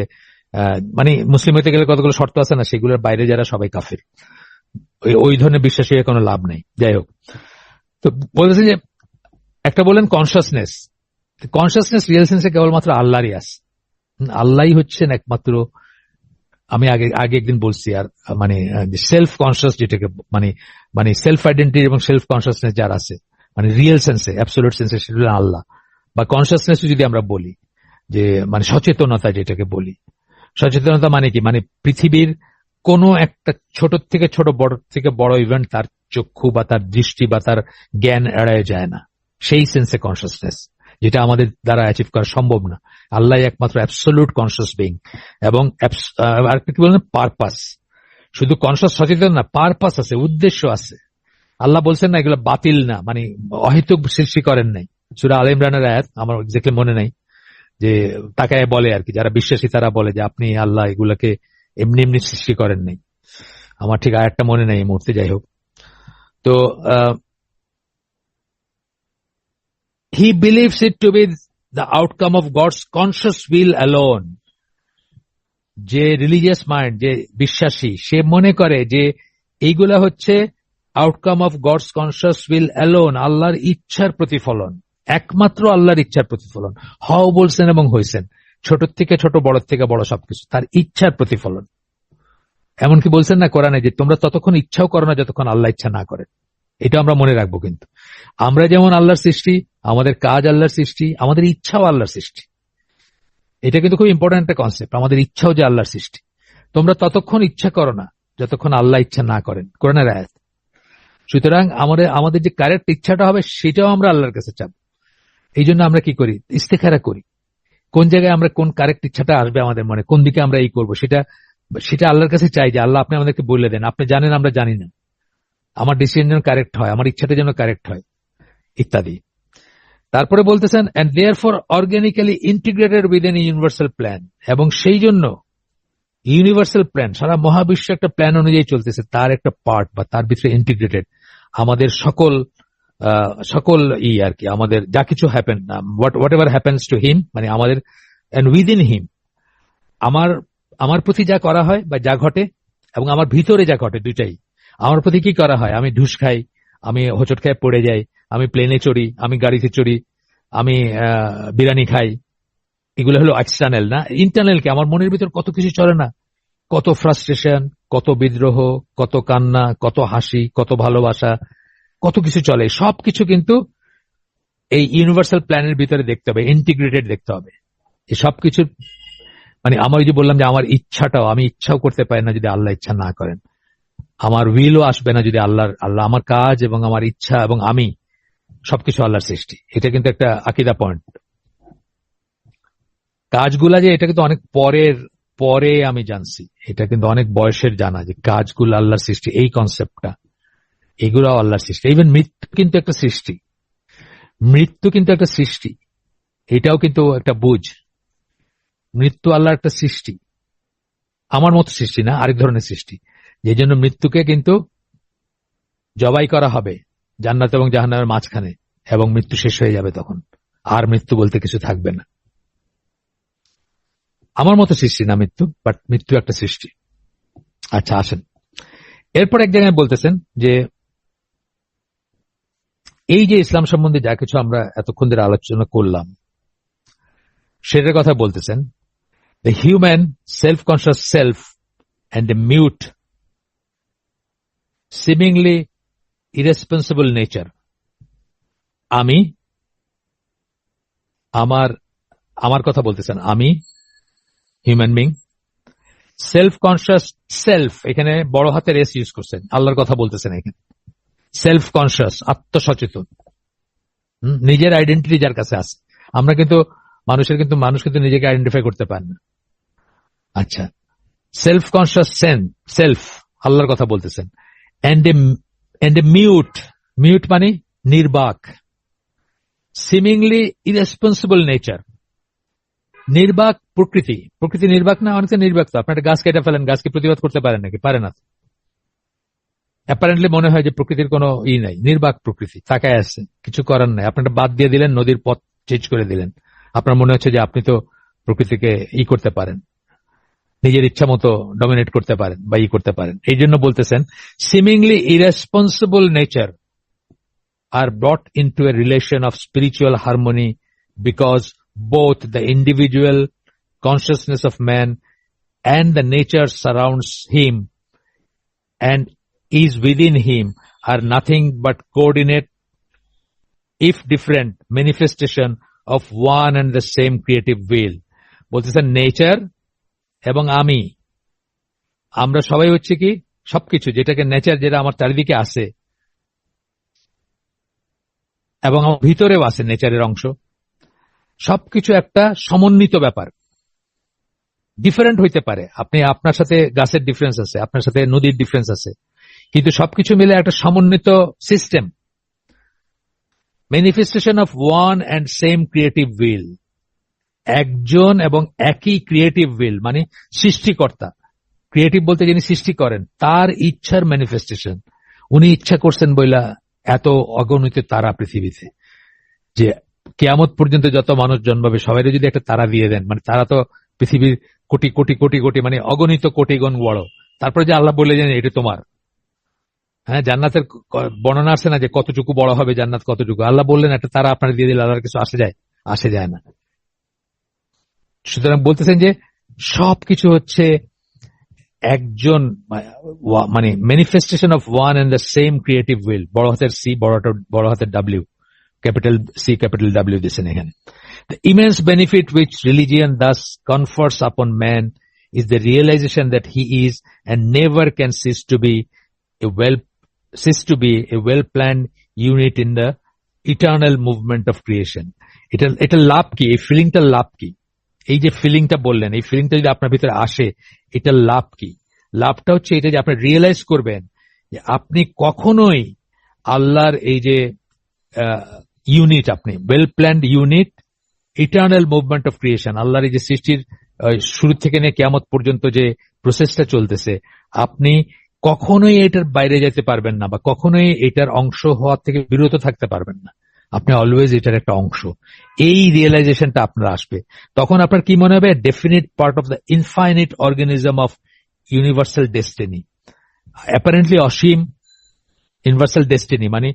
মানে মুসলিম হইতে গেলে কতগুলো শর্ত আছে না, সেগুলোর বাইরে যারা সবাই কাফের, ওই ধরনের বিশ্বাসে কোনো লাভ নেই। যাই হোক, তো বলতেছে যে একটা বলেন কনসিয়াসনেস রিয়েল সেন্সে কেবলমাত্র আল্লাহরই আছে, আল্লাহই হচ্ছেন একমাত্র। আমি আগে একদিন বলছি, আর মানে সেলফ কনসিয়াস যেটাকে মানে সেলফ আইডেন্টিটি এবং সেলফ কনসিয়াসনেস যার আছে, মানে রিয়েল সেন্সে, অ্যাবসোলিউট সেন্সে, সেটা আল্লাহ। বা কনসিয়াসনেস যদি আমরা বলি যে মানে সচেতনতা যেটাকে বলি, সচেতনতা মানে কি, মানে পৃথিবীর কোন একটা ছোট থেকে ছোট, বড় থেকে বড় ইভেন্ট তার চক্ষু বা তার দৃষ্টি বা তার জ্ঞান এড়ায় যায় না, সেই সেন্সে কনসিয়াসনেস, যেটা আমাদের দ্বারা অ্যাচিভ করা সম্ভব না। আল্লাহ একমাত্র অ্যাবসোলিউট কনসিয়াস বিং। এবং আর কি বলেন, পারপাস, শুধু কনসিয়াস সচেতন না, পারপাস আছে, উদ্দেশ্য আছে। আল্লাহ বলছেন না এগুলো বাতিল না, মানে অহেতুক সৃষ্টি করেন নাই। সূরা আলে ইমরানের আয়াত আমার এক্স্যাক্টলি মনে নাই, যে তাকায় বলে আর কি, যারা বিশ্বাসী তারা বলে যে আপনি আল্লাহ এগুলাকে এমনি এমনি সৃষ্টি করেন নাই। আমার ঠিক আয়াতটা মনে নাই এই মুহূর্তে, যাই হোক। তো he believes it to be the outcome of God's conscious will alone. যে রিলিজিয়াস মাইন্ড, যে বিশ্বাসী, সে মনে করে যে এইগুলা হচ্ছে outcome of God's conscious will alone, আল্লাহর ইচ্ছার প্রতিফলন, একমাত্র আল্লাহর ইচ্ছার প্রতিফলন। হও বলছেন এবং হয়েছেন, ছোট থেকে ছোট, বড় থেকে বড়, সবকিছু তার ইচ্ছার প্রতিফলন। এমনকি বলছেন না কোরআনে যে তোমরা ততক্ষণ ইচ্ছাও করো না যতক্ষণ আল্লাহ ইচ্ছা না করেন। এটা আমরা মনে রাখবো। কিন্তু আমরা যেমন আল্লাহর সৃষ্টি, আমাদের কাজ আল্লাহর সৃষ্টি, আমাদের ইচ্ছাও আল্লাহর সৃষ্টি। এটা কিন্তু খুব ইম্পর্টেন্ট একটা কনসেপ্ট, আমাদের ইচ্ছাও যে আল্লাহর সৃষ্টি। তোমরা ততক্ষণ ইচ্ছা করো না যতক্ষণ আল্লাহ ইচ্ছা না করেন, কোরআনের আয়াত। সুতরাং আমাদের যে কারেক্ট ইচ্ছাটা হবে সেটাও আমরা আল্লাহর কাছে চাবো। এই জন্য আমরা কি করি, ইস্তেখারা করি, কোন জায়গায় আমরা কোন কারেক্ট ইচ্ছাটা আসবে আমাদের মনে, কোন দিকে আমরা করবো, সেটা আল্লাহর কাছে চাই যে আল্লাহ আপনি আমাদেরকে বলে দেন, আপনি জানেন আমরা জানি না, আমার ডিসিশন যেন কারেক্ট হয়, আমার ইচ্ছাটা যেন কারেক্ট হয়, ইত্যাদি। তারপরে বলতেছেন and therefore organically integrated within a universal plan, এবং সেই জন্য ইউনিভার্সাল প্ল্যান, সারা মহাবিশ্ব একটা প্ল্যান অনুযায়ী চলতেছে, তার একটা পার্ট বা তার ভিতরে ইন্টিগ্রেটেড আমাদের সকল আর কি, আমাদের যা কিছু happen, what ever happens to হিম, মানে আমাদের এন্ড উইদিন হিম, আমার প্রতি যা করা হয় বা যা ঘটে এবং আমার ভিতরে যা ঘটে, দুইটাই। আমার প্রতি কি করা হয়, আমি ঢুস খাই, আমি হোঁচট খায় পড়ে যাই, আমি প্লেনে চড়ি, আমি গাড়িতে চড়ি, আমি বিরিয়ানি খাই, এগুলো হলো এক্সটার্নাল। না, ইন্টারনাল কি, আমার মনের ভিতর কত কিছু চলে না, কত ফ্রাস্ট্রেশন, কত বিদ্রোহ, কত কান্না, কত হাসি, কত ভালোবাসা, কত কিছু চলে। সবকিছু কিন্তু এই ইউনিভার্সাল প্ল্যানের ভিতরে দেখতে হবে, ইন্টিগ্রেটেড দেখতে হবে। এই সবকিছু মানে আমার যে বললাম যে আমার ইচ্ছাটাও, আমি ইচ্ছাও করতে পারি না যদি আল্লাহ ইচ্ছা না করেন, আমার উইলও আসবে না যদি আল্লাহ আমার কাজ এবং আমার ইচ্ছা এবং আমি সবকিছু আল্লাহর সৃষ্টি। এটা কিন্তু একটা আকীদা পয়েন্ট। কাজগুলা যে এটা কিন্তু অনেক পরে আমি জানছি, এটা কিন্তু অনেক বয়সের জানা যে কাজগুলো আল্লাহর সৃষ্টি, এই কনসেপ্টটা, এগুলাও আল্লাহর সৃষ্টি। ইভেন মৃত্যু কিন্তু একটা সৃষ্টি, মৃত্যু কিন্তু একটা সৃষ্টি, এটাও কিন্তু একটা বুঝ। মৃত্যু আল্লাহর একটা সৃষ্টি, আমার মতো সৃষ্টি না, আরেক ধরনের সৃষ্টি। যে জন্য মৃত্যুকে কিন্তু জবাই করা হবে জান্নাত এবং জাহান্নামের মাঝখানে, এবং মৃত্যু শেষ হয়ে যাবে, তখন আর মৃত্যু বলতে কিছু থাকবে না। আমার মতো সৃষ্টি না মৃত্যু, বাট মৃত্যু একটা সৃষ্টি। আচ্ছা, আসেন এরপর এক জায়গায় বলতেছেন যে এই যে ইসলাম সম্বন্ধে যা কিছু আমরা এতক্ষণ ধরে আলোচনা করলাম সেটার কথা বলতেছেন, the human self conscious self and the mute seemingly irresponsible nature. আমি আমার কথা বলতেছেন, আমি human being, self conscious self, এখানে বড় হাতের এস ইউজ করছেন, আল্লাহর কথা বলতেছেন এখানে। সেলফ কনসিয়াস, আত্মসচেতন, নিজের আইডেন্টিটি যার কাছে আছে। আমরা কিন্তু মানুষ কিন্তু নিজেকে আইডেন্টিফাই করতে পারে না। আচ্ছা, সেলফ কনসিয়াস সেলফ, আল্লাহর কথা বলতেছেন। এন্ড এ মিউট মানে নির্বাক, সিমিংলি ইরেসপন্সিবল নেচার, নির্বাক প্রকৃতি নির্বাক না, অনেকটা নির্বাক। তো আপনি একটা গাছ কেটে ফেলেন, গাছকে প্রতিবাদ করতে পারেন নাকি? পারে না। অ্যাপারেন্টলি মনে হয় যে প্রকৃতির কোনো নাই, নির্বাক প্রকৃতি, তাকায় আছে, কিছু করার নাই। আপনি একটা বাদ দিয়ে দিলেন, নদীর পথ চেঞ্জ করে দিলেন, আপনার মনে হচ্ছে যে আপনি তো প্রকৃতিকে করতে পারেন, নিজের ইচ্ছা মতো ডমিনেট করতে পারেন বা করতে পারেন। এই জন্য বলতেছেন seemingly irresponsible nature are brought into a relation of spiritual harmony because both the individual consciousness of man and the nature surrounds him and is within him are nothing but coordinate, if different, manifestation of one and the same creative will. বলতেছেন নেচার এবং আমরা সবাই হচ্ছে কি, সবকিছু যেটাকে নেচার, যেটা আমার চারিদিকে আছে এবং আমার ভিতরেও আছে নেচারের অংশ, সবকিছু একটা সমন্বিত ব্যাপার। ডিফারেন্ট হইতে পারে, আপনার সাথে গাছের ডিফারেন্স আছে, আপনার সাথে নদীর ডিফারেন্স আছে, কিন্তু সবকিছু মিলে একটা সমন্বিত system. Manifestation of one and same creative will, একজন এবং একই ক্রিয়েটিভ উইল মানে সৃষ্টিকর্তা। ক্রিয়েটিভ বলতে যিনি সৃষ্টি করেন, তার ইচ্ছার ম্যানিফেস্টেশন। উনি ইচ্ছা করছেন বইলা এত অগণিত তারা পৃথিবীতে, যে কিয়ামত পর্যন্ত যত মানুষ জন্মাবে সবাই যদি একটা তারা দিয়ে দেন, মানে তারা তো পৃথিবীর কোটি কোটি কোটি কোটি মানে অগণিত কোটি গুণ বড়। তারপরে যে আল্লাহ বলে দেন এটা তোমার। হ্যাঁ, জান্নাতের বর্ণনা আছে না যে কতটুকু বড় হবে জান্নাত, কতটুকু। আল্লাহ বললেন একটা তারা আপনার দিয়ে দিলে আল্লাহর কিছু আসে যায় না। সুতরাং বলতেছেন যে সবকিছু হচ্ছে একজন, মানে manifestation of one and the same creative will, বড় হাতের সি, বড় হাতের W, capital C capital W দিয়েছেন এখানে। The immense benefit which religion thus confers upon man is the realization that he is and never can cease to be a well-planned unit in the eternal movement of creation. এটা লাভ কি, এই ফিলিংটা লাভ কি? এই যে ফিলিংটা বললেন, এই ফিলিংটা যদি আপনার ভিতরে আসে, এটা লাভ কি? লাভটা হচ্ছে এটা যে আপনি রিয়েলাইজ করবেন যে আপনি কখনোই আল্লাহর এই যে ইউনিট, আপনি well planned unit, eternal movement of creation, আল্লাহর এই যে সৃষ্টির শুরু থেকে নিয়ে কিয়ামত পর্যন্ত যে প্রসেসটা চলতেছে, আপনি কখনোই এটার বাইরে যেতে পারবেন না বা কখনোই এটার অংশ হওয়ার থেকে বিরত থাকতে পারবেন না। আপনি অলওয়েজ এটার একটা অংশ। এই রিয়েলাইজেশনটা আপনার আসবে, তখন আপনার কি মনে হবে? Definite part of the infinite organism of universal destiny. Apparently Asim universal destiny মানে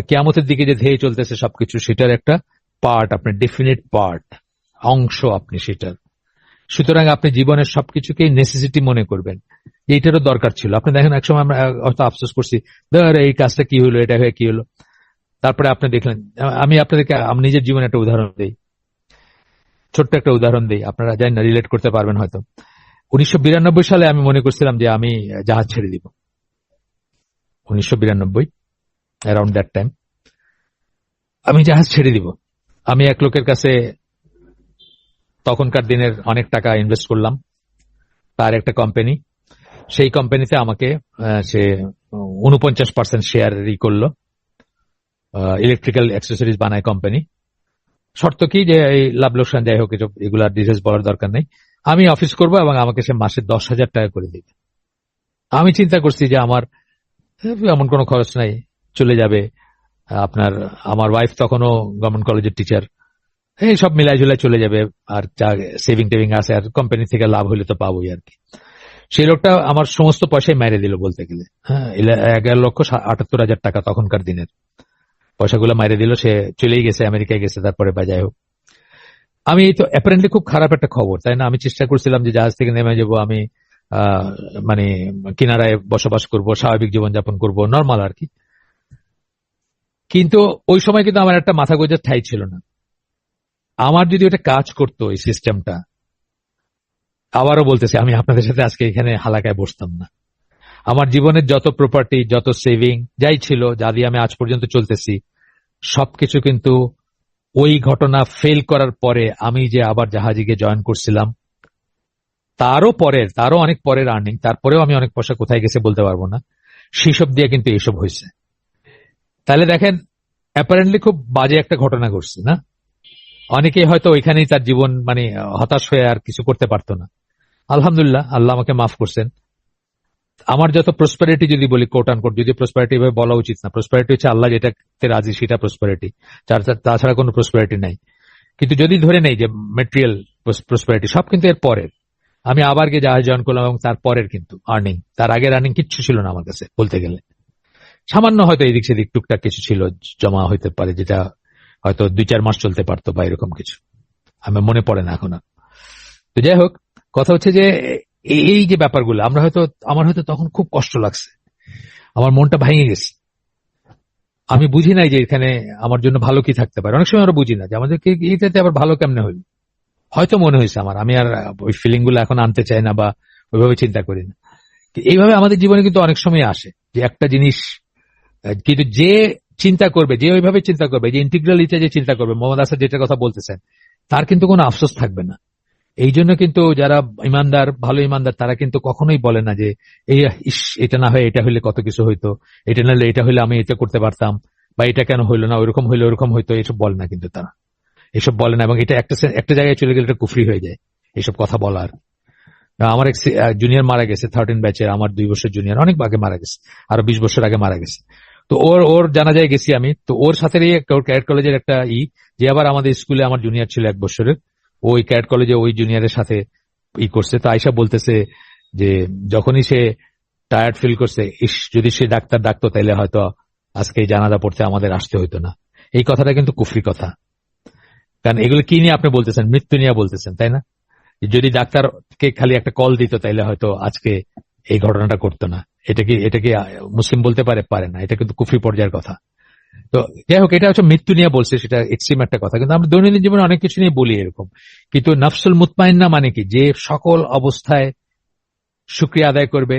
কিয়ামতের দিকে যে ধেয়ে চলতেছে সবকিছু, সেটার একটা পার্ট, আপনার ডেফিনিট পার্ট, অংশ আপনি সেটার। সুতরাং আপনি জীবনের সবকিছুকেই নেসেসিটি মনে করবেন, এইটারও দরকার ছিল। আপনি দেখেন একসময় আমরা হয়তো আফসোস করছি, ধর এই কাজটা কি হলো, এটা হয়ে কি হলো। তারপরে আপনি দেখলেন, আমি আপনাদেরকে নিজের জীবনে একটা উদাহরণ দিই, ছোট্ট একটা উদাহরণ দিই, আপনারা জানি না রিলেট করতে পারবেন হয়তো। 1992 সালে আমি মনে করছিলাম যে আমি জাহাজ ছেড়ে দিব। 1992 অ্যারাউন্ড দ্যাট টাইম আমি জাহাজ ছেড়ে দিব। আমি এক লোকের কাছে তখনকার দিনের অনেক টাকা ইনভেস্ট করলাম, তার একটা কোম্পানি, সেই কোম্পানিতে আমাকে সে 49% শেয়ার করলো। ইলেকট্রিক্যাল অ্যাক্সেসরিজ বানায় কোম্পানি। শর্ত কি যে এই লাভ লোকসান যাই হোক, এগুলার ডিটেলস বলার দরকার নেই, আমি অফিস করবো এবং আমাকে সে মাসে 10,000 টাকা করে দিবে। আমি চিন্তা করছি যে আমার এমন কোনো খরচ নাই, চলে যাবে। আমার ওয়াইফ তখনও গভর্নমেন্ট কলেজের টিচার, এই সব মিলাই ঝুলাই চলে যাবে, আর যা সেভিং টেভিং আছে আর কোম্পানি থেকে লাভ হলে তো পাবোই আর কি। সেই লোকটা আমার সমস্ত পয়সাই মেরে দিল বলতে গেলে। হ্যাঁ, 11,78,000 টাকা তখনকার দিনের পয়সাগুলো মেরে দিল। সে চলেই গেছে, আমেরিকায় গেছে তারপরে, বা যাই হোক। আমি এই তো অ্যাপারেন্টলি খুব খারাপ একটা খবর, তাই না? আমি চেষ্টা করছিলাম যে জাহাজ থেকে নেমে যাবো, আমি মানে কিনারায় বসবাস করব, স্বাভাবিক জীবনযাপন করব, নর্মাল আর কি। কিন্তু ওই সময় কিন্তু আমার একটা মাথা গোঁজার ঠাঁই ছিল না। আমার যদি ওটা কাজ করতো এই সিস্টেমটা, আবারও বলতেছি, আমি আপনাদের সাথে আজকে এখানে হালাকায় বসতাম না। আমার জীবনের যত প্রপার্টি, যত সেভিং যাই ছিল, যা দিয়ে আমি আজ পর্যন্ত চলতেছি, সবকিছু কিন্তু ওই ঘটনা ফেল করার পরে আমি যে আবার জাহাজে জয়েন করছিলাম, তারও অনেক পরের আর্নিং, তারপরেও আমি অনেক পয়সা কোথায় গেছে বলতে পারবো না, সেসব দিয়ে কিন্তু এসব হয়েছে। তাহলে দেখেন, অ্যাপারেন্টলি খুব বাজে একটা ঘটনা ঘটছে না? অনেকেই হয়তো ওইখানেই তার জীবন মানে হতাশ হয়ে আর কিছু করতে পারতো না। আলহামদুলিল্লাহ, আল্লাহ আমাকে মাফ করছেন। আমার যত প্রসপারিটি যদি বলি, কোট আনকোট, যদি প্রসপারিটি ভাবে বলা উচিত না, প্রসপারিটি হচ্ছে আল্লাহ যেটাতে রাজি সেটা প্রসপারিটি, তাছাড়া কোনো প্রসপারিটি নাই। কিন্তু যদি ধরে নেই যে মেটেরিয়াল প্রসপারিটি, সব কিন্তু এর পরের। আমি আবার গিয়ে জাহাজ জয়েন করলাম এবং তার পরের কিন্তু আর্নিং, তার আগের আর্নিং কিচ্ছু ছিল না আমার কাছে বলতে গেলে। সামান্য হয়তো এদিক সেদিক টুকটাক কিছু ছিল, জমা হইতে পারে, যেটা হয়তো 2-4 মাস চলতে পারতো বা এরকম কিছু, আমার মনে পড়ে না এখন। তো যাই হোক, কথা হচ্ছে যে এই যে ব্যাপারগুলো আমার হয়তো তখন খুব কষ্ট লাগছে, আমার মনটা ভেঙে গেছে। আমি বুঝি নাই যে এখানে আমার জন্য ভালো কি থাকতে পারে। অনেক সময় আমরা বুঝি না যে আমাদেরকে এইটাতে আবার ভালো কেমনে হইল। হয়তো মনে হয়েছে আমার, আমি আর ওই ফিলিং গুলো এখন আনতে চাই না বা ওইভাবে চিন্তা করি না। এইভাবে আমাদের জীবনে কিন্তু অনেক সময় আসে যে একটা জিনিস, কিন্তু যে চিন্তা করবে, যে ওইভাবে চিন্তা করবে, যে ইন্টিগ্রালিতে যে চিন্তা করবে, মোহাম্মদ আসাদ যেটা কথা বলতেছেন, তার কিন্তু কোনো আফসোস থাকবে না। এই জন্য কিন্তু যারা ইমানদার, ভালো ইমানদার, তারা কিন্তু কখনোই বলে না যে এটা না হয় এটা হইলে কত কিছু হইতো, এটা না হলে এটা হইলে আমি এটা করতে পারতাম, বা এটা কেন হইলো না, ওইরকম হইলে ওরকম হইতো, এসব বলে না কিন্তু তারা, এসব বলে না। এবং এটা একটা জায়গায় চলে গেলে এটা কুফরি হয়ে যায় এইসব কথা বলার। আমার এক জুনিয়র মারা গেছে, 13 ব্যাচের, আমার 2 বছর জুনিয়র, অনেক আগে মারা গেছে, আরো 20 বছর আগে মারা গেছে। তো ওর জানাজায় গেছি আমি, তো ওর সাথে ক্যাডেট কলেজের একটা যে আবার আমাদের স্কুলে আমার জুনিয়র ছিল 1 বছরের, ওই ক্যাডেট কলেজে ওই জুনিয়রের সাথে করছে। তো আয়শা বলতেছে যে যখনই সে টায়ার্ড ফিল করছে, যদি সে ডাক্তার ডাকতো তাইলে হয়তো আজকে এই জানাজা পড়তে আমাদের আসতে হইতো না। এই কথাটা কিন্তু কুফরি কথা, কারণ এগুলো কি নিয়ে আপনি বলতেছেন? মৃত্যু নিয়ে বলতেছেন, তাই না? যদি ডাক্তারকে খালি একটা কল দিত তাইলে হয়তো আজকে এই ঘটনাটা করতো না। এটা কি মুসলিম বলতে পারে? পারে না। এটা কিন্তু কুফরি পর্যায়ের কথা। তো যাই হোক, এটা হচ্ছে মৃত্যু নিয়ে বলছে, সেটা এক্সট্রিম একটা কথা, কিন্তু আমরা দৈনন্দিন জীবনে অনেক কিছু নিয়ে বলি এরকম। কিন্তু নাফসুল মুতমাইন্না মানে কি, যে সকল অবস্থায় শুকরিয়া আদায় করবে,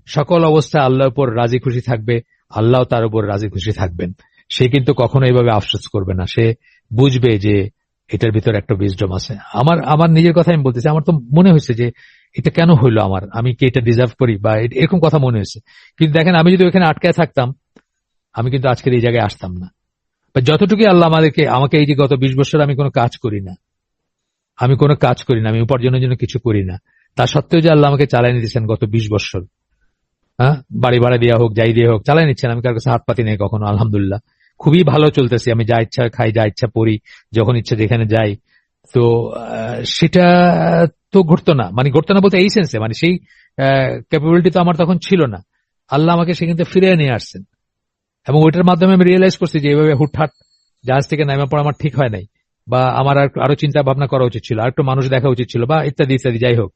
সকল অবস্থায় আল্লাহর উপর রাজি খুশি থাকবে, আল্লাহ তার উপর রাজি খুশি থাকবেন। সে কিন্তু কখনো এইভাবে আফসোস করবে না, সে বুঝবে যে এটার ভিতরে একটা উইজডম আছে। আমার আমার নিজের কথা আমি বলতেছি, আমার তো মনে হয়েছে যে এটা কেন হইলো আমার, আমি কি এটা ডিজার্ভ করি, বা এরকম কথা মনে হয়েছে। কিন্তু দেখেন, আমি যদি ওখানে আটকায় থাকতাম, আমি কিন্তু আজকের এই জায়গায় আসতাম না। বা যতটুকু আল্লাহ আমাকে এই যে গত 20 বছর আমি কোনো কাজ করি না, আমি আমি উপার্জনের জন্য কিছু করি না, তা সত্ত্বেও যে আল্লাহ আমাকে চালাই নিতেছেন গত 20 বছর, হ্যাঁ, বাড়ি ভাড়া দেওয়া হোক, যাই দিয়ে হোক, চালাই নিচ্ছেন, আমি কার কাছে হাত পাতি নেই কখনো, আলহামদুলিল্লাহ খুবই ভালো চলতেছি, আমি যা ইচ্ছা খাই, যা ইচ্ছা পড়ি, যখন ইচ্ছা যেখানে যাই। তো সেটা তো ঘটতো না, মানে ঘটতো না বলতে এই সেন্সে, মানে সেই ক্যাপাবিলিটি তো আমার তখন ছিল না। আল্লাহ আমাকে সেখান থেকে ফিরিয়ে নিয়ে আসছেন, এবং ওইটার মাধ্যমে আমি রিয়েলাইজ করছি যে এইভাবে হুটহাট জাহাজ থেকে নামা পড়া আমার ঠিক হয় নাই, বা আমার আরো চিন্তা ভাবনা করা উচিত ছিল, আর একটু মানুষ দেখা উচিত ছিল, বা ইত্যাদি ইত্যাদি, যাই হোক।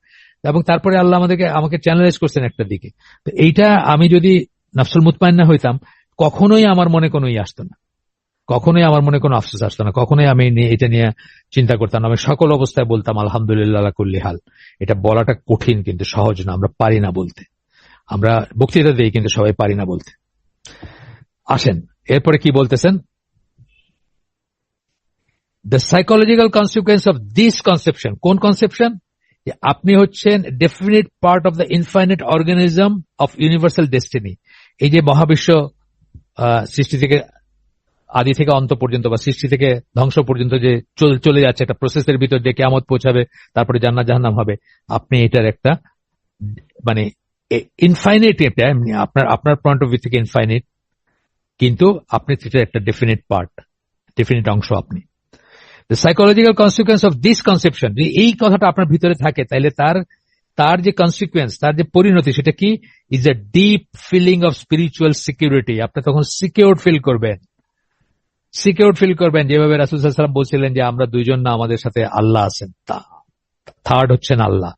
এবং তারপরে আল্লাহ আমাকে চ্যানেলাইজ করছেন একটা দিকে। তো এইটা আমি যদি নাফসুল মুতমাইন্না হইতাম, কখনোই আমার মনে কোনো আসতো না, কখনোই আমার মনে কোনো আফসোস আসতো না, কখনোই আমি এটা নিয়ে চিন্তা করতাম না। আমি সকল অবস্থায় বলতাম আলহামদুলিল্লাহ আলা কুল্লি হাল। এটা বলাটা কঠিন, কিন্তু সহজ না, আমরা পারি না বলতে। আমরা বক্তৃতা দিই, কিন্তু সবাই পারি না বলতে। আসেন এরপরে কি বলতেছেন, the psychological consequence of this conception. কোন কনসেপশন? আপনি হচ্ছেন definite part of the infinite organism of universal destiny. এই যে মহাবিশ্ব সৃষ্টি থেকে আদি থেকে অন্ত পর্যন্ত, বা সৃষ্টি থেকে ধ্বংস পর্যন্ত যে চলে যাচ্ছে একটা প্রসেসের ভিতর দিয়ে কিয়ামত পৌঁছাবে, তারপরে জান্নাত জাহান্নাম হবে, আপনি এটার একটা মানে ইনফাইনাইট, এটা আপনার পয়েন্ট অফ ভিউ থেকে ইনফাইনাইট, কিন্তু আপনি সেটার একটা ডেফিনিট পার্ট, ডেফিনিট অংশ আপনি। The psychological consequence of this conception, এই কথাটা আপনার ভিতরে থাকে, তাইলে তার যে কনসিকুয়েন্স, তার যে পরিণতি, সেটা কি? Is a deep feeling of spiritual security. আপনি তখন সিকিউরড ফিল করবেন, যেভাবে রাসূল সাল্লাল্লাহু আলাইহি ওয়াসাল্লাম বলছিলেন যে আমরা দুইজন না, আমাদের সাথে আল্লাহ আছেন, থার্ড হচ্ছেন আল্লাহ।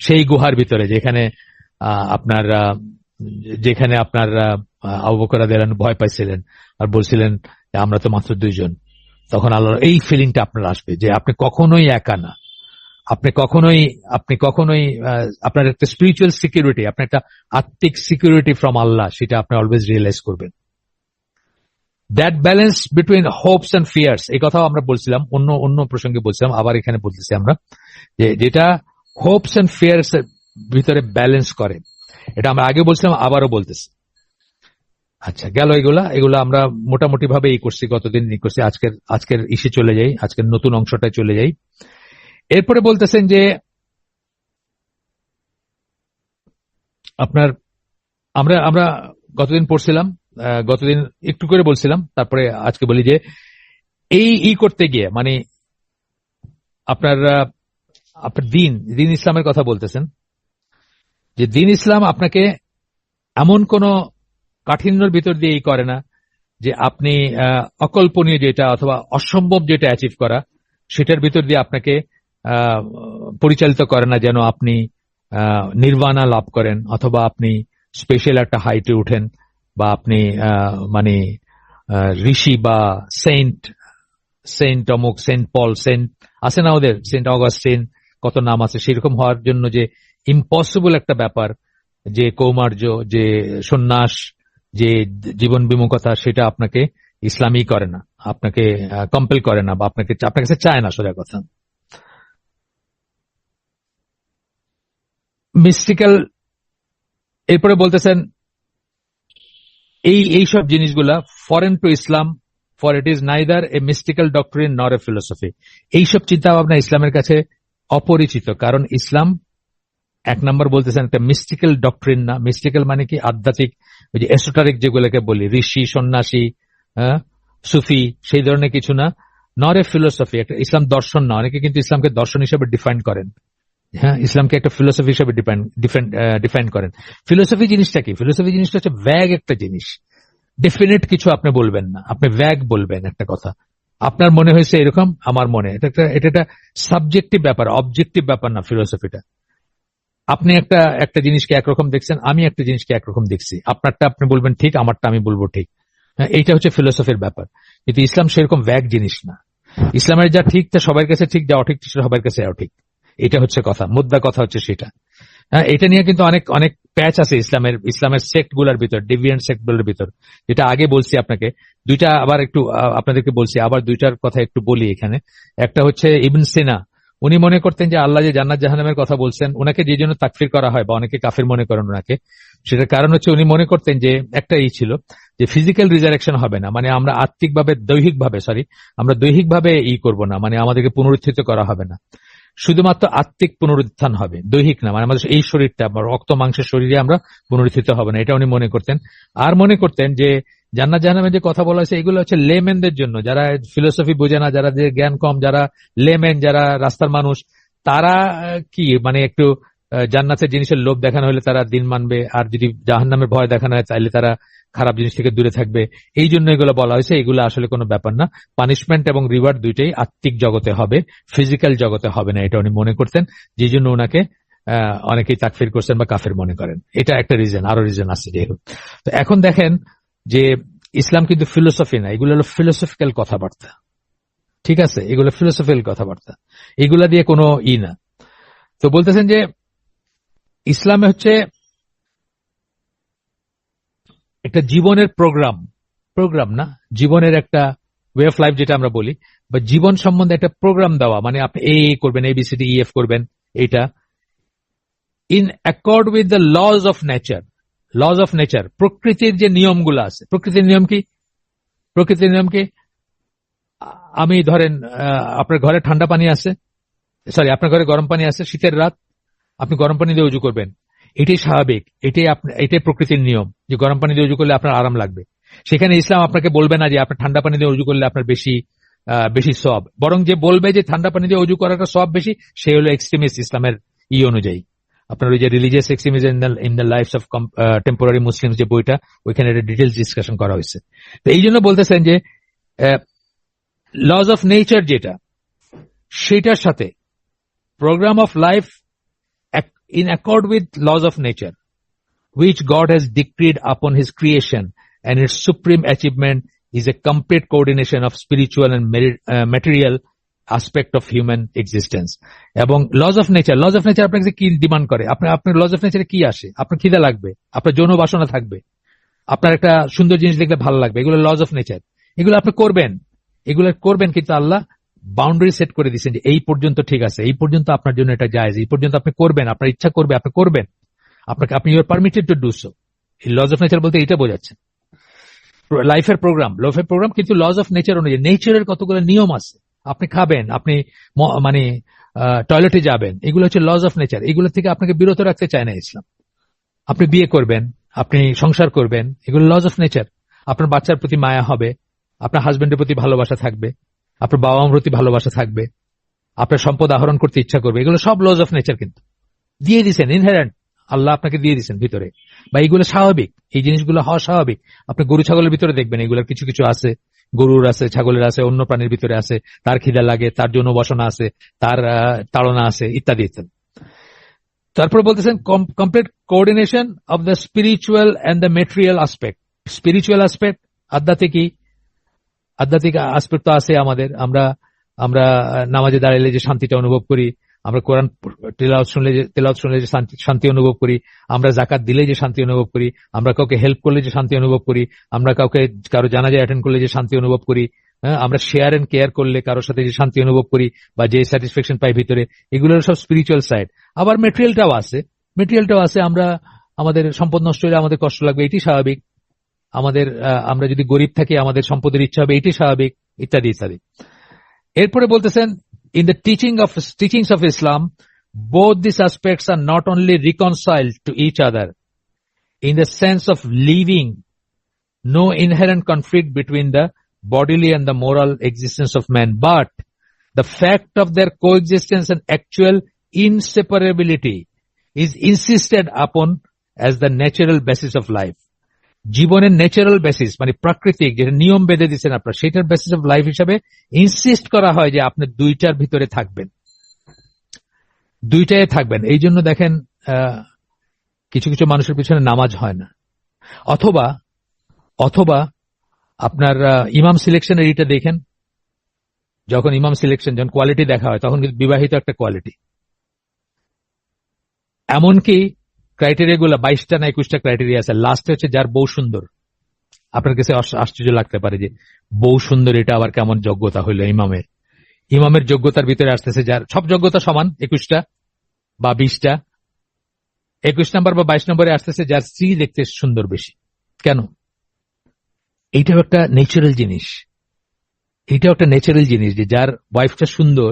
সেই গুহার ভিতরে যেখানে আপনার আবু বকর রাদিয়াল্লাহু আনহু ভয় পাইছিলেন আর বলছিলেন যে আমরা তো মাত্র দুইজন, তখন আল্লাহর এই ফিলিংটা আপনার আসবে যে আপনি কখনোই একা না, আপনি কখনোই আপনার একটা স্পিরিচুয়াল সিকিউরিটি, আপনার একটা আত্মিক সিকিউরিটি ফ্রম আল্লাহ, সেটা আপনি অলওয়েজ রিয়েলাইজ করবেন। That balance between hopes and fears, এই কথাও আমরা বলছিলাম, অন্য প্রসঙ্গে বলছিলাম, আবার এখানে বলতেছি আমরা, যেটা হোপস এন্ড ফিয়ার্স এর ভিতরে ব্যালেন্স করে, এটা আমরা আগে বলছিলাম, আবারও বলতেছি। আচ্ছা, গেল এগুলা আমরা মোটামুটি ভাবে করছি, গতদিন করছি। আজকের ইসে চলে যাই, আজকের নতুন অংশটায় চলে যাই। এরপরে বলতেছেন যে আপনার আমরা গতদিন পড়ছিলাম, গতদিন একটু করে বলছিলাম, তারপরে আজকে বলি যে এই করতে গিয়ে, মানে আপনার দিন ইসলামের কথা বলতেছেন, যে দিন ইসলাম আপনাকে এমন কোন কাঠিন্যর ভিতর দিয়ে এই করে না যে আপনি অকল্পনীয় যেটা অথবা অসম্ভব যেটা অ্যাচিভ করা, সেটার ভিতর দিয়ে আপনাকে পরিচালিত করে না যেন আপনি নির্বাণা লাভ করেন, অথবা আপনি স্পেশাল একটা হাইটে উঠেন, বা আপনি মানে ঋষি বা সেন্ট অমুক, সেন্ট পল, সেন্ট আছে না ওদের, সেন্ট অগাস্টিন, কত নাম আছে, সেরকম হওয়ার জন্য যে ইম্পসিবল একটা ব্যাপার, যে কৌমার্য, যে সন্ন্যাস, যে জীবন বিমুখতা, সেটা আপনাকে ইসলামই করে না, আপনাকে কম্পেল করে না, বা আপনার কাছে চায় না, সোজা কথা। মিস্টিক্যাল, এরপরে বলতেছেন এইসব জিনিসগুলা foreign two Islam, for it is neither A mystical doctrine নর এ ফিলোসফি। এইসব চিন্তা ভাবনা ইসলামের কাছে অপরিচিত, কারণ ইসলাম এক নম্বর বলতেছেন একটা মিস্টিক্যাল ডক্ট্রিন না। মিস্টিক্যাল মানে কি? আধ্যাত্মিক, ওই যে এসোটারিক যেগুলোকে বলি, ঋষি, সন্ন্যাসী, সুফি, সেই ধরনের কিছু না। নর এ ফিলোসফি, একটা ইসলাম দর্শন না। অনেকে কিন্তু ইসলামকে দর্শন হিসেবে ডিফাইন করেন, হ্যাঁ, ইসলামকে একটা ফিলোসফি হিসেবে ডিফাইন করেন। ফিলোসফি জিনিসটা কি? ফিলোসফি জিনিসটা হচ্ছে ভ্যাগ একটা জিনিস, ডেফিনেট কিছু আপনি বলবেন না, আপনি ভ্যাগ বলবেন একটা কথা। আপনার মনে হয়েছে এরকম, আমার মনে, এটা একটা সাবজেক্টিভ ব্যাপার, অবজেক্টিভ ব্যাপার না ফিলোসফিটা। আপনি একটা জিনিসকে একরকম দেখছেন, আমি একটা জিনিসকে একরকম দেখছি, আপনারটা আপনি বলবেন ঠিক, আমারটা আমি বলবো ঠিক। হ্যাঁ, এইটা হচ্ছে ফিলোসফির ব্যাপার। কিন্তু ইসলাম সেরকম ব্যাগ জিনিস না। ইসলামের যা ঠিক তা সবার কাছে ঠিক, যা অঠিক সেটা সবার কাছে অঠিক। এটা হচ্ছে কথা, মুদ্রা কথা হচ্ছে সেটা। হ্যাঁ, এটা নিয়ে কিন্তু অনেক অনেক প্যাচ আছে ইসলামের সেক্ট গুলার ভিতর, ডিভিয়েন্ট সেক্ট গুলোর ভিতর, যেটা আগে বলছি আপনাকে। দুইটা আবার একটু আপনাদেরকে বলছি, আবার দুইটার কথা একটু বলি এখানে। একটা হচ্ছে ইবন সিনা। উনি মনে করতেন যে আল্লাহ যে জান্নাত জাহান্নামের কথা বলছেন, ওনাকে যে জন্য তাকফির করা হয় বা অনেকে কাফির মনে করেন ওনাকে, সেটার কারণ হচ্ছে উনি মনে করতেন যে একটা ছিল যে ফিজিক্যাল রিজারেকশন হবে না, মানে আমরা আমরা দৈহিকভাবে করব না, মানে আমাদেরকে পুনরুত্থিত করা হবে না, শুধুমাত্র আত্মিক পুনরুত্থান হবে, দৈহিক না, মানে আমাদের এই শরীরটা রক্ত মাংসের শরীরে আমরা পুনরুত্থিত হবে না, এটা উনি মনে করতেন। আর মনে করতেন যে জান্নাত জাহান্নামের যে কথা বলা হয়েছে এগুলো হচ্ছে লেমেনদের জন্য, যারা ফিলোসফি বোঝে না, যারা যে জ্ঞান কম, যারা লেমেন, যারা রাস্তার মানুষ, তারা কি মানে একটু জান্নাতের জিনিসের লোভ দেখানো হলে তারা দিন মানবে, আর যদি জাহান্নামের ভয় দেখানো হয় তাহলে তারা খারাপ জিনিস থেকে দূরে থাকবে। এই জন্য এগুলো বলা হয়েছে। এগুলো আসলে কোনো ব্যাপার না। পানিশমেন্ট এবং রিওয়ার্ড দুইটাই আত্মিক জগতে হবে, ফিজিক্যাল জগতে হবে না, এটা উনি মনে করতেন। যে জন্য ওনাকে অনেকেই তাকফির করছেন বা কাফির মনে করেন। এটা একটা রিজন, আরো রিজন আছে যেহেতু। তো এখন দেখেন যে ইসলাম কিন্তু ফিলোসফি না, এগুলো হলো ফিলোসফিক্যাল কথাবার্তা। ঠিক আছে, এগুলো ফিলোসফিক্যাল কথাবার্তা, এগুলা দিয়ে কোনো না। তো বলতেছেন যে ইসলামে হচ্ছে একটা জীবনের প্রোগ্রাম না, জীবনের একটা ওয়ে অফ লাইফ যেটা আমরা বলি, বা জীবন সম্বন্ধে একটা প্রোগ্রাম দেওয়া, মানে আপনি করবেন, ABCD EF করবেন, এইটা in accord with the lodge of nature, প্রকৃতির যে নিয়মগুলো আছে। প্রকৃতির নিয়ম কি? আমি ধরেন আপনার ঘরে ঠান্ডা পানি আছে, আপনার ঘরে গরম পানি আছে, শীতের রাত, আপনি গরম পানি দিয়ে উজু করবেন, এটাই স্বাভাবিক, এটাই প্রকৃতির নিয়ম যে গরম পানি দিয়ে উজু করলে আপনার আরাম লাগবে। সেখানে ইসলাম আপনাকে বলবে না যে আপনার ঠান্ডা পানি দিয়ে উজু করলে আপনার বেশি সওয়াব, বরং যে বলবে যে ঠান্ডা পানি দিয়ে উজু করাটা সওয়াব বেশি, সে হলো এক্সট্রিমিস্ট ইসলামের অনুযায়ী। আপনার ওই যে religious extremism in the lifes of temporary Muslims যে বইটা, ওইখানে একটা ডিটেলস ডিসকাশন করা হয়েছে। তো এই জন্য বলতেছেন যে লজ অফ নেচার যেটা, সেটার সাথে programme of life in accord with laws of nature which God has decreed upon his creation, and its supreme achievement is a complete coordination of spiritual and material aspect of human existence. এবং laws of nature আপনাকে কি ডিমান্ড করে? আপনার laws of nature কি আসে? আপনার খিদা লাগবে, আপনার যৌন বাসনা থাকবে, আপনার একটা সুন্দর জিনিস দেখলে ভালো লাগবে, এগুলো laws of nature। এগুলো আপনি করবেন, কিন্তু আল্লাহ বাউন্ডারি সেট করে দিচ্ছেন যে এই পর্যন্ত ঠিক আছে, এই পর্যন্ত আপনার জন্য এটা জায়েজ, এই পর্যন্ত আপনি করবেন, আপনার ইচ্ছা করবে আপনি করবেন, আপনি you are permitted to do so. এই লজ অফ নেচার বলতে এটা বোঝাচ্ছে লাইফের প্রোগ্রাম, কিন্তু লজ অফ নেচার অনুযায়ী নেচারের কতগুলো নিয়ম আছে। আপনি খাবেন, আপনি মানে টয়লেটে যাবেন, এগুলো হচ্ছে লজ অফ নেচার। এগুলো থেকে আপনাকে বিরত রাখতে চায় না ইসলাম। আপনি বিয়ে করবেন, আপনি সংসার করবেন, এগুলো লজ অফ নেচার। আপনার বাচ্চার প্রতি মায়া হবে, আপনার হাজবেন্ডের প্রতি ভালোবাসা থাকবে, আপনার বাবা মার প্রতি ভালোবাসা থাকবে, আপনার সম্পদ আহরণ করতে ইচ্ছা করবে, এগুলো সব লজ অফ নেচার কিন্তু দিয়ে দিচ্ছেন, ইনহেরেন্ট আল্লাহ আপনাকে দিয়ে দিচ্ছেন ভিতরে, বা এইগুলো স্বাভাবিক, এই জিনিসগুলো হওয়া স্বাভাবিক। আপনি গরু ছাগলের ভিতরে দেখবেন এগুলোর কিছু কিছু আছে, গরুর আছে, ছাগলের আছে, অন্য প্রাণীর ভিতরে আছে, তার খিদা লাগে, তার জন্য বাসনা আছে, তার তাড়না আছে, ইত্যাদি ইত্যাদি। তারপর বলতেছেন complete coordination of the spiritual and the material aspect. Spiritual aspect, আধ্যাত্মিক আসপেক্ট তো আছে আমাদের। আমরা নামাজে দাঁড়াইলে যে শান্তিটা অনুভব করি, আমরা কোরআন তেলাওয়াত শুনলে যে শান্তি অনুভব করি, আমরা যাকাত দিলে যে শান্তি অনুভব করি, আমরা কাউকে হেল্প করলে যে শান্তি অনুভব করি, আমরা কারো জানাজা অ্যাটেন্ড করলে যে শান্তি অনুভব করি, আমরা শেয়ার এন্ড কেয়ার করলে কারোর সাথে যে শান্তি অনুভব করি বা যে স্যাটিসফ্যাকশন পাই ভিতরে, এগুলোর সব স্পিরিচুয়াল সাইড। আবার মেটেরিয়ালটাও আছে। আমাদের সম্পদ নষ্ট হলে আমাদের কষ্ট লাগবে, এটি স্বাভাবিক। আমরা যদি গরিব থাকি আমাদের সম্পদের ইচ্ছা হবে, এটি স্বাভাবিক, ইত্যাদি ইত্যাদি। এরপরে বলতেছেন in the teachings of Islam, both these aspects are not only reconciled to each other in the sense of leaving no inherent conflict between the bodily and the moral existence of man, but the fact of their coexistence and actual inseparability is insisted upon as the natural basis of life. জীবনের ন্যাচারাল বেসিস, মানে প্রাকৃতিক যেটা নিয়ম বেঁধে দিচ্ছেন আপনার, সেটার বেসিস অফ লাইফ হিসাবে ইনসিস্ট করা হয় যে আপনি দুইটার ভিতরে থাকবেন, দুইটায় থাকবেন। এই জন্য দেখেন কিছু কিছু মানুষের পিছনে নামাজ হয় না, অথবা আপনার ইমাম সিলেকশনের এটা দেখেন, যখন ইমাম সিলেকশন যখন কোয়ালিটি দেখা হয় তখন কিন্তু বিবাহিত একটা কোয়ালিটি। এমনকি ক্রাইটেরিয়া গুলা 22টা না 21টা ক্রাইটেরিয়া আছে, লাস্টে হচ্ছে যার বউ সুন্দর। আপনার কাছে আশ্চর্য লাগতে পারে যে বউ সুন্দর, এটা আবার কেমন যোগ্যতা হইলো ইমামের। ইমামের যোগ্যতার ভিতরে আসতেছে যার সব যোগ্যতা সমান 21টা বা 20টা, 21 নম্বর বা 22 নম্বরে আসতেছে যার স্ত্রী দেখতে সুন্দর বেশি। কেন? এইটাও একটা ন্যাচারাল জিনিস, এইটাও একটা ন্যাচারাল জিনিস যে যার ওয়াইফটা সুন্দর,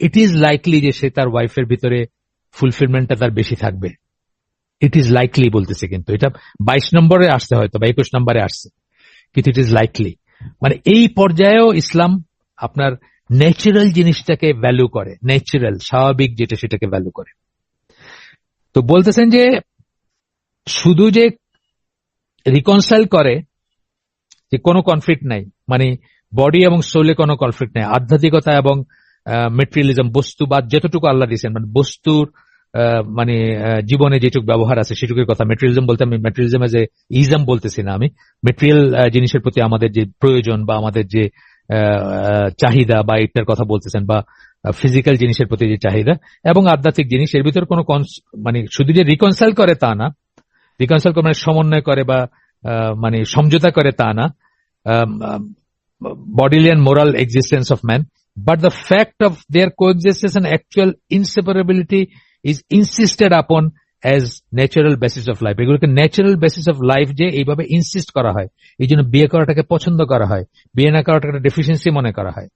ইট ইজ লাইকলি যে সে তার ওয়াইফের ভিতরে ফুলফিলমেন্টটা তার বেশি থাকবে। ইট ইজ লাইকলি বলতেছে, কিন্তু এটা 22 নম্বরে আসছে হয়তো বা 21 নম্বরে আসছে, কিন্তু ইট ইজ লাইকলি। মানে এই পর্যায়েও ইসলাম আপনার ন্যাচারাল জিনিসটাকে ভ্যালু করে, ন্যাচারাল স্বাভাবিক যেটা সেটাকে ভ্যালু করে। তো বলতেছেন যে শুধু যে রিকনসাইল করে যে কোনো কনফ্লিক্ট নাই, মানে বডি এবং সোলে কোনো কনফ্লিক্ট নাই, আধ্যাত্মিকতা এবং মেটেরিয়ালিজম বস্তুবাদ যেতটুকু আল্লাহ দিয়েছেন, মানে বস্তুর মানে জীবনে যেটুকু ব্যবহার আছে সেটুকুর কথা। মেটেরিয়ালিজম বলতে আমি মেটেরিয়ালিজম এজ এ ইজম বলতেছি না, আমি মেটেরিয়াল জিনিসের প্রতি আমাদের যে প্রয়োজন বা আমাদের যে চাহিদা বা এটার কথা বলতেছেন, বা ফিজিক্যাল জিনিসের প্রতি যে চাহিদা এবং আধ্যাত্মিক জিনিস, এর ভিতরে কোনো মানে শুধু যে রিকনসাইল করে তা না, রিকনসাইল করে মানে সমন্বয় করে বা মানে সমঝোতা করে তা না, bodily and moral existence of man, but the fact of their coexistence and actual inseparability is insisted upon as natural basis of life. এগুলোকে ন্যাচারাল বেসিস অফ লাইফ যে এইভাবে ইনসিস্ট করা হয়, এই জন্য বিয়ে করাটাকে পছন্দ করা হয়, বিয়ে না করাটাকে একটা ডেফিসিয়েন্সি মনে করা হয়,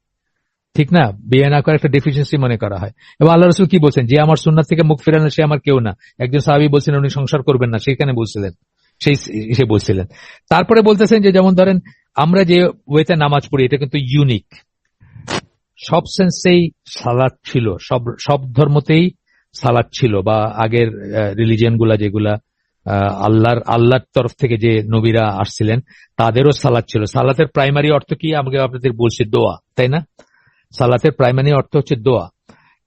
ঠিক না? বিয়ে না করা একটা ডেফিসিয়েন্সি মনে করা হয়। এবং আল্লাহ রাসূল কি বলছেন, যে আমার সুন্নাত থেকে মুখ ফেরায় না সে আমার কেউ না। একজন সাহাবী বলছিলেন উনি সংসার করবেন না, সেখানে বলছিলেন, সে বলছিলেন। তারপরে বলতেছেন যে যেমন ধরেন আমরা যে ওয়েতে নামাজ পড়ি এটা কিন্তু ইউনিক, সব সেন্সেই সালাত ছিল, সব ধর্মতেই সালাত ছিল, বা আগের রিলিজিয়ন গুলা যেগুলা আল্লাহর তরফ থেকে যে নবীরা আসছিলেন তাদেরও সালাত ছিল। সালাতের প্রাইমারি অর্থ কি আমাকে আপনাদের বলছি, দোয়া, তাই না? সালাতের প্রাইমারি অর্থ হচ্ছে দোয়া,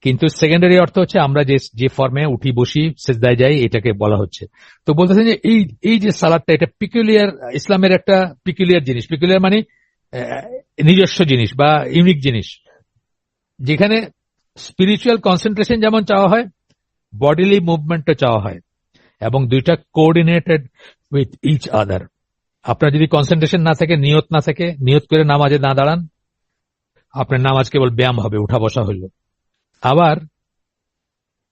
কিন্তু সেকেন্ডারি অর্থ হচ্ছে আমরা যে ফর্মে উঠি বসি সেজদায় যাই এটাকে বলা হচ্ছে। তো বলতেছেন যে এই যে সালাদটা এটা পিকুলিয়ার, ইসলামের একটা পিকুলিয়ার জিনিস। পিকুলিয়ার মানে নিজস্ব জিনিস বা ইউনিক জিনিস, যেখানে স্পিরিচুয়াল কনসেন্ট্রেশন যেমন চাওয়া হয়, বডিলি মুভমেন্টও চাওয়া হয়, এবং দুইটা কোঅর্ডিনেটেড উইথ ইচ আদার। আপনার যদি কনসেন্ট্রেশন না থাকে, নিয়ত না থাকে, নিয়ত করে নামাজে না দাঁড়ান, আপনার নামাজ কেবল ব্যায়াম হবে, উঠা বসা হইল। আবার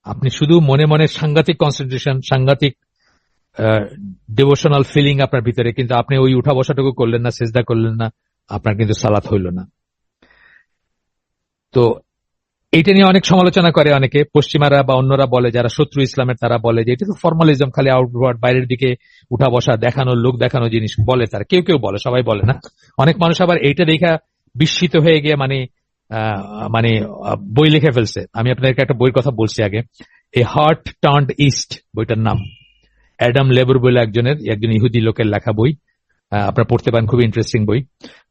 আপনি শুধু মনে মনে সাংঘাতিক কনসেন্ট্রেশন, সাংঘাতিক ডিভোশনাল ফিলিং আপনার ভিতরে, কিন্তু আপনি ওই উঠা বসাটুকু করলেন না, সেজদা করলেন না, আপনার কিন্তু সালাত হইল না। তো এইটা নিয়ে অনেক সমালোচনা করে অনেকে, পশ্চিমারা বা অন্যরা বলে, যারা শত্রু ইসলামের তারা বলে যে এটা তো ফর্মালিজম, খালি আউটওয়ার্ড বাইরের দিকে উঠা বসা দেখানো, লোক দেখানো জিনিস বলে তারা। কেউ কেউ বলে, সবাই বলে না। অনেক মানুষ আবার এইটা দেখা বিস্মিত হয়ে গিয়ে মানে বই লিখে ফেলছে। আমি আপনাদেরকে একটা বইয়ের কথা বলছি আগে, এ হার্ট টার্নড ইস্ট বইটার নাম, অ্যাডাম লেবর বলে একজন ইহুদি লোকের লেখা বই। আপনারা পড়তে পারেন, খুবই ইন্টারেস্টিং বই।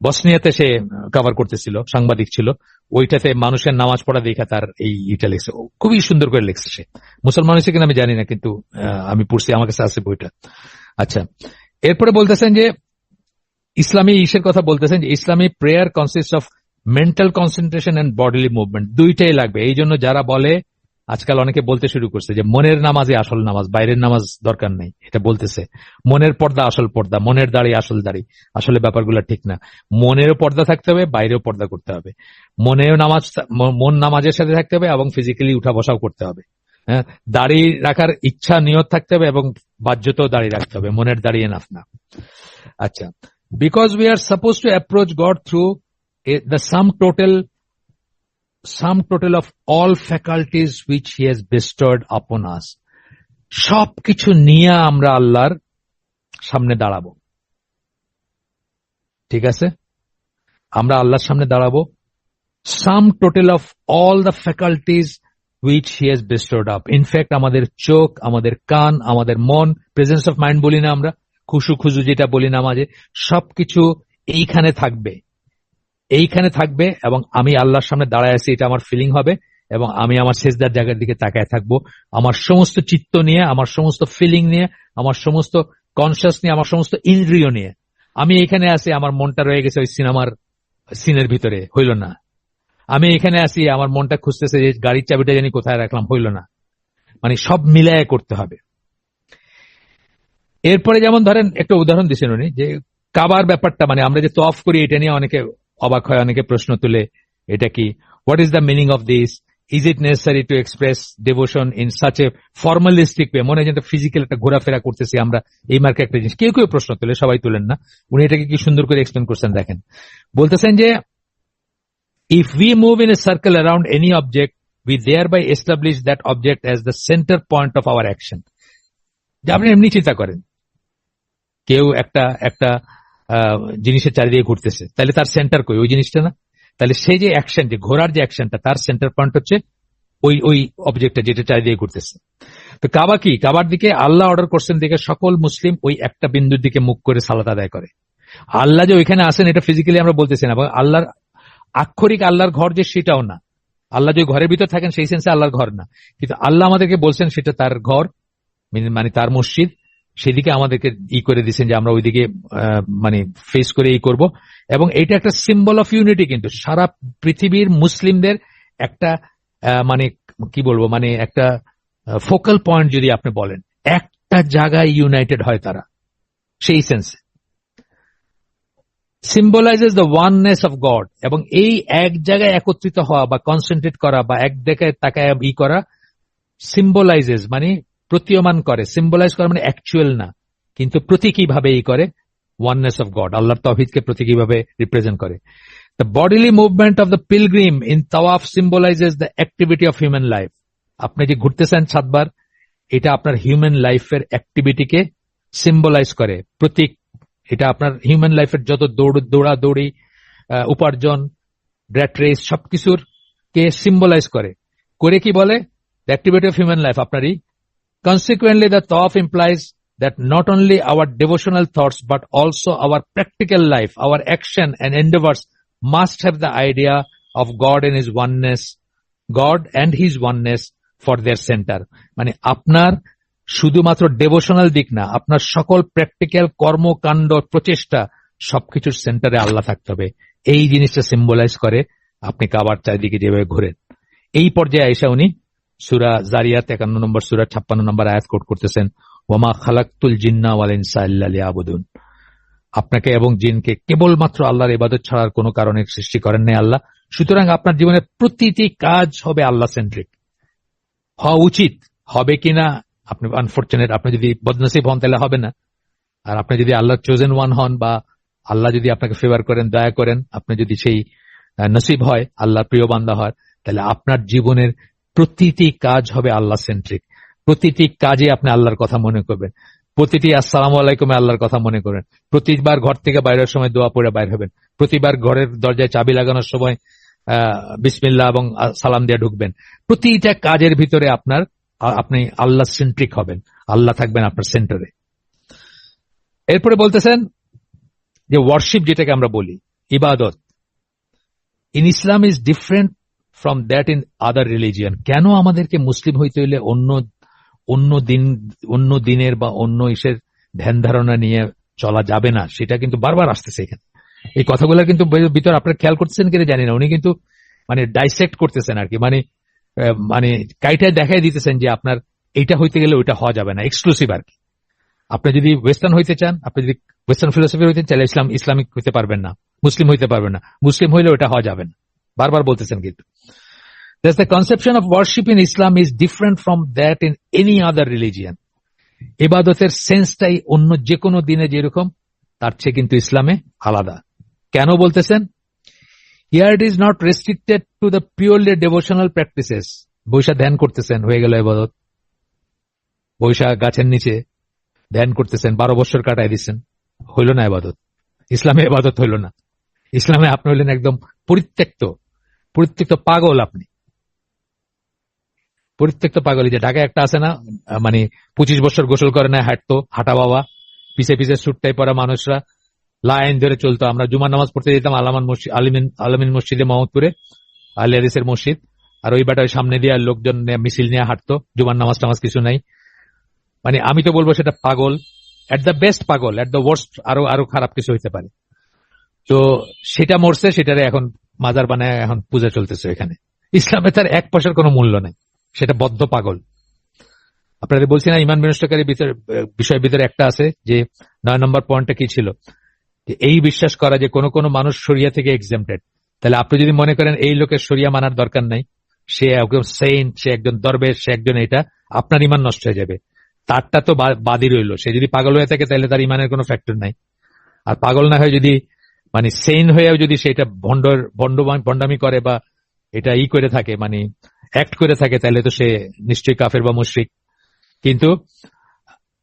বসনিয়াতে সে কভার করতেছিল, সাংবাদিক ছিল। ওইটাতে মানুষের নামাজ পড়া দেখা তার এইটা লিখছে, খুবই সুন্দর করে লিখছে। সে মুসলমান হয়েছে কিনা আমি জানি না, কিন্তু আমি পড়ছি, আমার কাছে আছে বইটা। আচ্ছা, এরপরে বলতেছেন যে ইসলামী ইসের কথা বলতেছেন যে ইসলামী prayer consist of mental concentration and bodily movement, দুইটাই লাগবে। এই জন্য যারা বলে, আজকাল অনেকে বলতে শুরু করছে যে মনের নামাজই আসল নামাজ, বাইরের নামাজ দরকার নেই, এটা বলতেছে। মনের পর্দা আসল পর্দা, মনের দাড়ি আসল দাড়ি, আসলে ব্যাপারগুলো ঠিক না। মনেরও পর্দা থাকতে হবে, বাইরেও পর্দা করতে হবে। মন নামাজের সাথে থাকতে হবে এবং ফিজিক্যালি উঠা বসাও করতে হবে। হ্যাঁ, দাড়ি রাখার ইচ্ছা নিয়ত থাকতে হবে এবং বাহ্যতেও দাড়ি রাখতে হবে, মনের দাড়ি এনাফ না। আচ্ছা, because we are suppose two approach god through the sum total of all faculties which he has bestowed upon us, সবকিছু নিয়ে আমরা আল্লাহর সামনে দাঁড়াবো। ঠিক আছে, আমরা আল্লাহর সামনে দাঁড়াবো। sum total of all the faculties which he has bestowed up, in fact আমাদের চোখ, আমাদের কান, আমাদের মন, প্রেজেন্স অফ মাইন্ড বলি না আমরা, খুশু খুজু যেটা বলি না মাঝে, সবকিছু এইখানে থাকবে, এইখানে থাকবে। এবং আমি আল্লাহর সামনে দাঁড়ায় আছি, এটা আমার ফিলিং হবে, এবং আমি আমার সেজদার জায়গার দিকে তাকায় থাকবো, আমার সমস্ত চিত্ত নিয়ে, আমার সমস্ত ফিলিং নিয়ে, আমার সমস্ত কনসিয়াস নিয়ে, আমার সমস্ত ইন্দ্রিয় নিয়ে। আমি এখানে আছি, আমার মনটা রয়ে গেছে ওই সিনেমার সিনের ভিতরে, হইল না। আমি এখানে আছি, আমার মনটা খুঁজতেছে যে গাড়ির চাবিটা জানি কোথায় রাখলাম, হইল না। মানে সব মিলায় করতে হবে। এরপরে যেমন ধরেন একটা উদাহরণ দিচ্ছেন উনি, যে কাবার ব্যাপারটা, মানে আমরা যে তওয়াফ করি এটা নিয়ে অনেকে অবাক হয়, অনেকে প্রশ্ন তুলে, এটা কি, what is the meaning of this, is it necessary to express devotion in such a formalistic way, মনে হয় যেন ফিজিক্যাল একটা ঘোরাফেরা করতেছি আমরা, এই মার্কে একটা জিনিস। কেউ কেউ প্রশ্ন তুলে, সবাই তুলেন না। উনি এটাকে কি সুন্দর করে এক্সপ্লেন করছেন দেখেন। বলতেছেন যে if we move in a circle around any object, we thereby establish that object as the center point of our action. যে আপনি এমনি চিন্তা করেন, কেউ একটা একটা জিনিসের চারিদিকে ঘুরতেছে, তাহলে তার সেন্টার কই, ওই জিনিসটা না? তাহলে সেই যে অ্যাকশন, যে ঘোরার যে অ্যাকশনটা, তার সেন্টার পয়েন্ট হচ্ছে ওই ওই অবজেক্টটা যেটা চারিদিকে ঘুরতেছে। তো কাবা কি, কাবার দিকে আল্লাহ অর্ডার করছেন দিকে সকল মুসলিম ওই একটা বিন্দুর দিকে মুখ করে সালাত আদায় করে। আল্লাহ যে ওইখানে আসেন এটা ফিজিক্যালি আমরা বলতেছি না, আল্লাহর আক্ষরিক আল্লাহর ঘর যে সেটাও না। আল্লাহ যে ঘরের ভিতর থাকেন সেই সেন্সে আল্লাহর ঘর না, কিন্তু আল্লাহ আমাদেরকে বলছেন সেটা তার ঘর, মানে তার মসজিদ, সেদিকে আমাদেরকে করে দিচ্ছেন যে আমরা ওইদিকে মানে ফেস করে করব। এবং এটা একটা সিম্বল অফ ইউনিটি, কিন্তু সারা পৃথিবীর মুসলিমদের একটা মানে কি বলবো, মানে একটা ফোকাল পয়েন্ট যদি আপনি বলেন, একটা জায়গায় ইউনাইটেড হয় তারা, সেই সেন্সে symbolizes the oneness of God। এবং এই এক জায়গায় একত্রিত হওয়া বা কনসেন্ট্রেট করা বা এক জায়গায় তাকায় করা, symbolizes মানে প্রতীয়মান করে, symbolize করা মানে অ্যাকচুয়াল না, কিন্তু প্রতীকীভাবে করে oneness of God, আল্লাহর তাওহীদকে প্রতীকীভাবে রিপ্রেজেন্ট করে। The bodily movement of the pilgrim in tawaf symbolizes the activity of human life। আপনি যে ঘুরতেছেন 7 বার, এটা আপনার হিউম্যান লাইফের অ্যাক্টিভিটিকে সিম্বলাইজ করে, প্রতীক। এটা আপনার হিউম্যান লাইফের যত দৌড়াদৌড়ি, উপার্জন, র্যাট রেস, সবকিছুর কে সিম্বলাইজ করে। কি বলে, the activity of human life আপনারই। Consequently the tawaf implies that not only our devotional thoughts but also our practical life, our action and endeavors must have the idea of God and His oneness, God and His oneness for their center। মানে আপনার শুধুমাত্র ডেভোশনাল দিক না, আপনার সকল প্র্যাকটিক্যাল কর্মকাণ্ড, প্রচেষ্টা, সবকিছুর সেন্টারে আল্লাহ থাকতে হবে। এই জিনিসটা সিম্বলাইজ করে আপনি কাবার চারিদিকে যেভাবে ঘুরেন। এই পর্যায়ে আয়েশা উনি সূরা জারিয়াত 51 নম্বর সূরা 56 নম্বর আয়াত কোট করতেছেন, ওয়ামা খালাকতুল জিন্না ওয়াল ইনসা ইল্লা লিয়াবুদুন। আপনাকে এবং জিনকে কেবলমাত্র আল্লাহর ইবাদত ছাড়ার কোনো কারণে সৃষ্টি করেন নাই আল্লাহ। সুতরাং আপনার জীবনের প্রতিটি কাজ হবে আল্লাহ সেন্ট্রিক, হওয়া উচিত। হবে কিনা আপনি আনফরচুনেট, আপনি যদি বদনসিব হন তাহলে হবে না। আর আপনি যদি আল্লাহর চোজেন ওয়ান হন, বা আল্লাহ যদি আপনাকে ফেভার করেন, দয়া করেন, আপনি যদি সেই নসিব হয়, আল্লাহর প্রিয় বান্দা হয়, তাহলে আপনার জীবনের প্রতিটি কাজ হবে আল্লাহ সেন্ট্রিক। প্রতিটি কাজে আপনি আল্লাহর কথা মনে করবেন, প্রতিটি আসসালামু আলাইকুমে আল্লাহর কথা মনে করেন, প্রতিবার ঘর থেকে বাইরের সময় দোয়া পড়ে বাইর হবেন, প্রতিবার ঘরের দরজায় চাবি লাগানোর সময় বিসমিল্লাহ এবং সালাম দিয়ে ঢুকবেন। প্রতিটা কাজের ভিতরে আপনি আল্লাহ সেন্ট্রিক হবেন, আল্লাহ থাকবেন আপনার সেন্টারে। এরপরে বলতেছেন যে ওয়ার্শিপ, যেটাকে আমরা বলি ইবাদত, in Islam is different from that in other religion. কেন আমাদেরকে মুসলিম হইতে হইলে অন্য দিনের বা অন্য ইসের ধ্যান ধারণা নিয়ে চলা যাবে না, সেটা কিন্তু বারবার আসতেছে এখানে। এই কথাগুলো কিন্তু ভিতর আপনারা খেয়াল করতেছেন কিনা জানি না, উনি কিন্তু মানে ডাইসেক্ট করতেছেন আর কি, মানে কাইটায় দেখাই দিতেছেন যে আপনার এইটা হইতে গেলে ওইটা হওয়া যাবে না, এক্সক্লুসিভ আর কি। আপনি যদি ওয়েস্টার্ন হইতে চান, আপনি যদি ওয়েস্টার্ন ফিলোসফি হইতে চান, ইসলামিক হইতে পারবেন না, মুসলিম হইতে পারবেন না, মুসলিম হইলে ওটা হওয়া যাবে না, বারবার বলতেছেন। কিন্তু the conception of worship in Islam is different from that in any other religion। ইবাদতের সেন্সটাই অন্য যে কোনো দিনে যেরকম, তার চেয়ে কিন্তু ইসলামে আলাদা। কেন বলতেছেন? Here it is not restricted to the purely devotional practices। বৈশা ধ্যান করতেছেন, হয়ে গেল ইবাদত। বৈশা গাছের নিচে ধ্যান করতেছেন, 12 বছর কাটাই দিচ্ছেন, হইল না ইবাদত। ইসলামে ইবাদত হইল না। ইসলামে আপনি হইলেন একদম পরিত্যক্ত পাগল। আপনি পরিত্যক্ত পাগল। যে ঢাকায় একটা আছে না, মানে 25 বছর গোসল করে না, হাঁটা বাবা, পিছে পিছে সুটটাই পরা মানুষরা লাইন ধরে চলতো। আমরা জুমার নামাজ পড়তে যেতাম আলামিন মসজিদে, মোহাম্মদপুরে আলী হাদিসের মসজিদ, আর ওই বাটার সামনে দিয়ে লোকজন মিছিল নিয়ে হাঁটতো, জুমার নামাজ টামাজ কিছু নাই। মানে আমি তো বলবো সেটা পাগল, এট দ্য বেস্ট পাগল, এট দ্য ওয়ার্স্ট আরো আরো খারাপ কিছু হইতে পারে। তো সেটা মরছে, সেটারে এখন মাজার বানায় এখন পূজা চলতেছে এখানে। ইসলামে তার 1 পয়সার কোনো মূল্য নেই, সেটা বদ্ধ পাগল। আপনাদের বলছি না ইমান বিনষ্টকারী বিষয়ের ভিতরে একটা আছে যে 9 নম্বর পয়েন্টটা কি ছিল, যে এই বিশ্বাস করা যে কোন কোন মানুষ শরিয়া থেকে এক্সেম্পটেড। তাহলে আপনি যদি মনে করেন এই লোকের শরিয়া মানার দরকার নাই, সে একজন সেইন্ট, সে একজন দরবেশ, সে একজন এটা, আপনার ইমান নষ্ট হয়ে যাবে। তারটা তো বাদই রইল। সে যদি পাগল হয়ে থাকে তাহলে তার ইমানের কোনো ফ্যাক্টর নাই। আর পাগল না হয়ে যদি মানে সেইন হয়েও যদি সেটা ভণ্ডামি করে বা এটা করে থাকে, মানে অ্যাক্ট করে থাকে, তাহলে তো সে নিশ্চয়ই কাফের বা মুশরিক। কিন্তু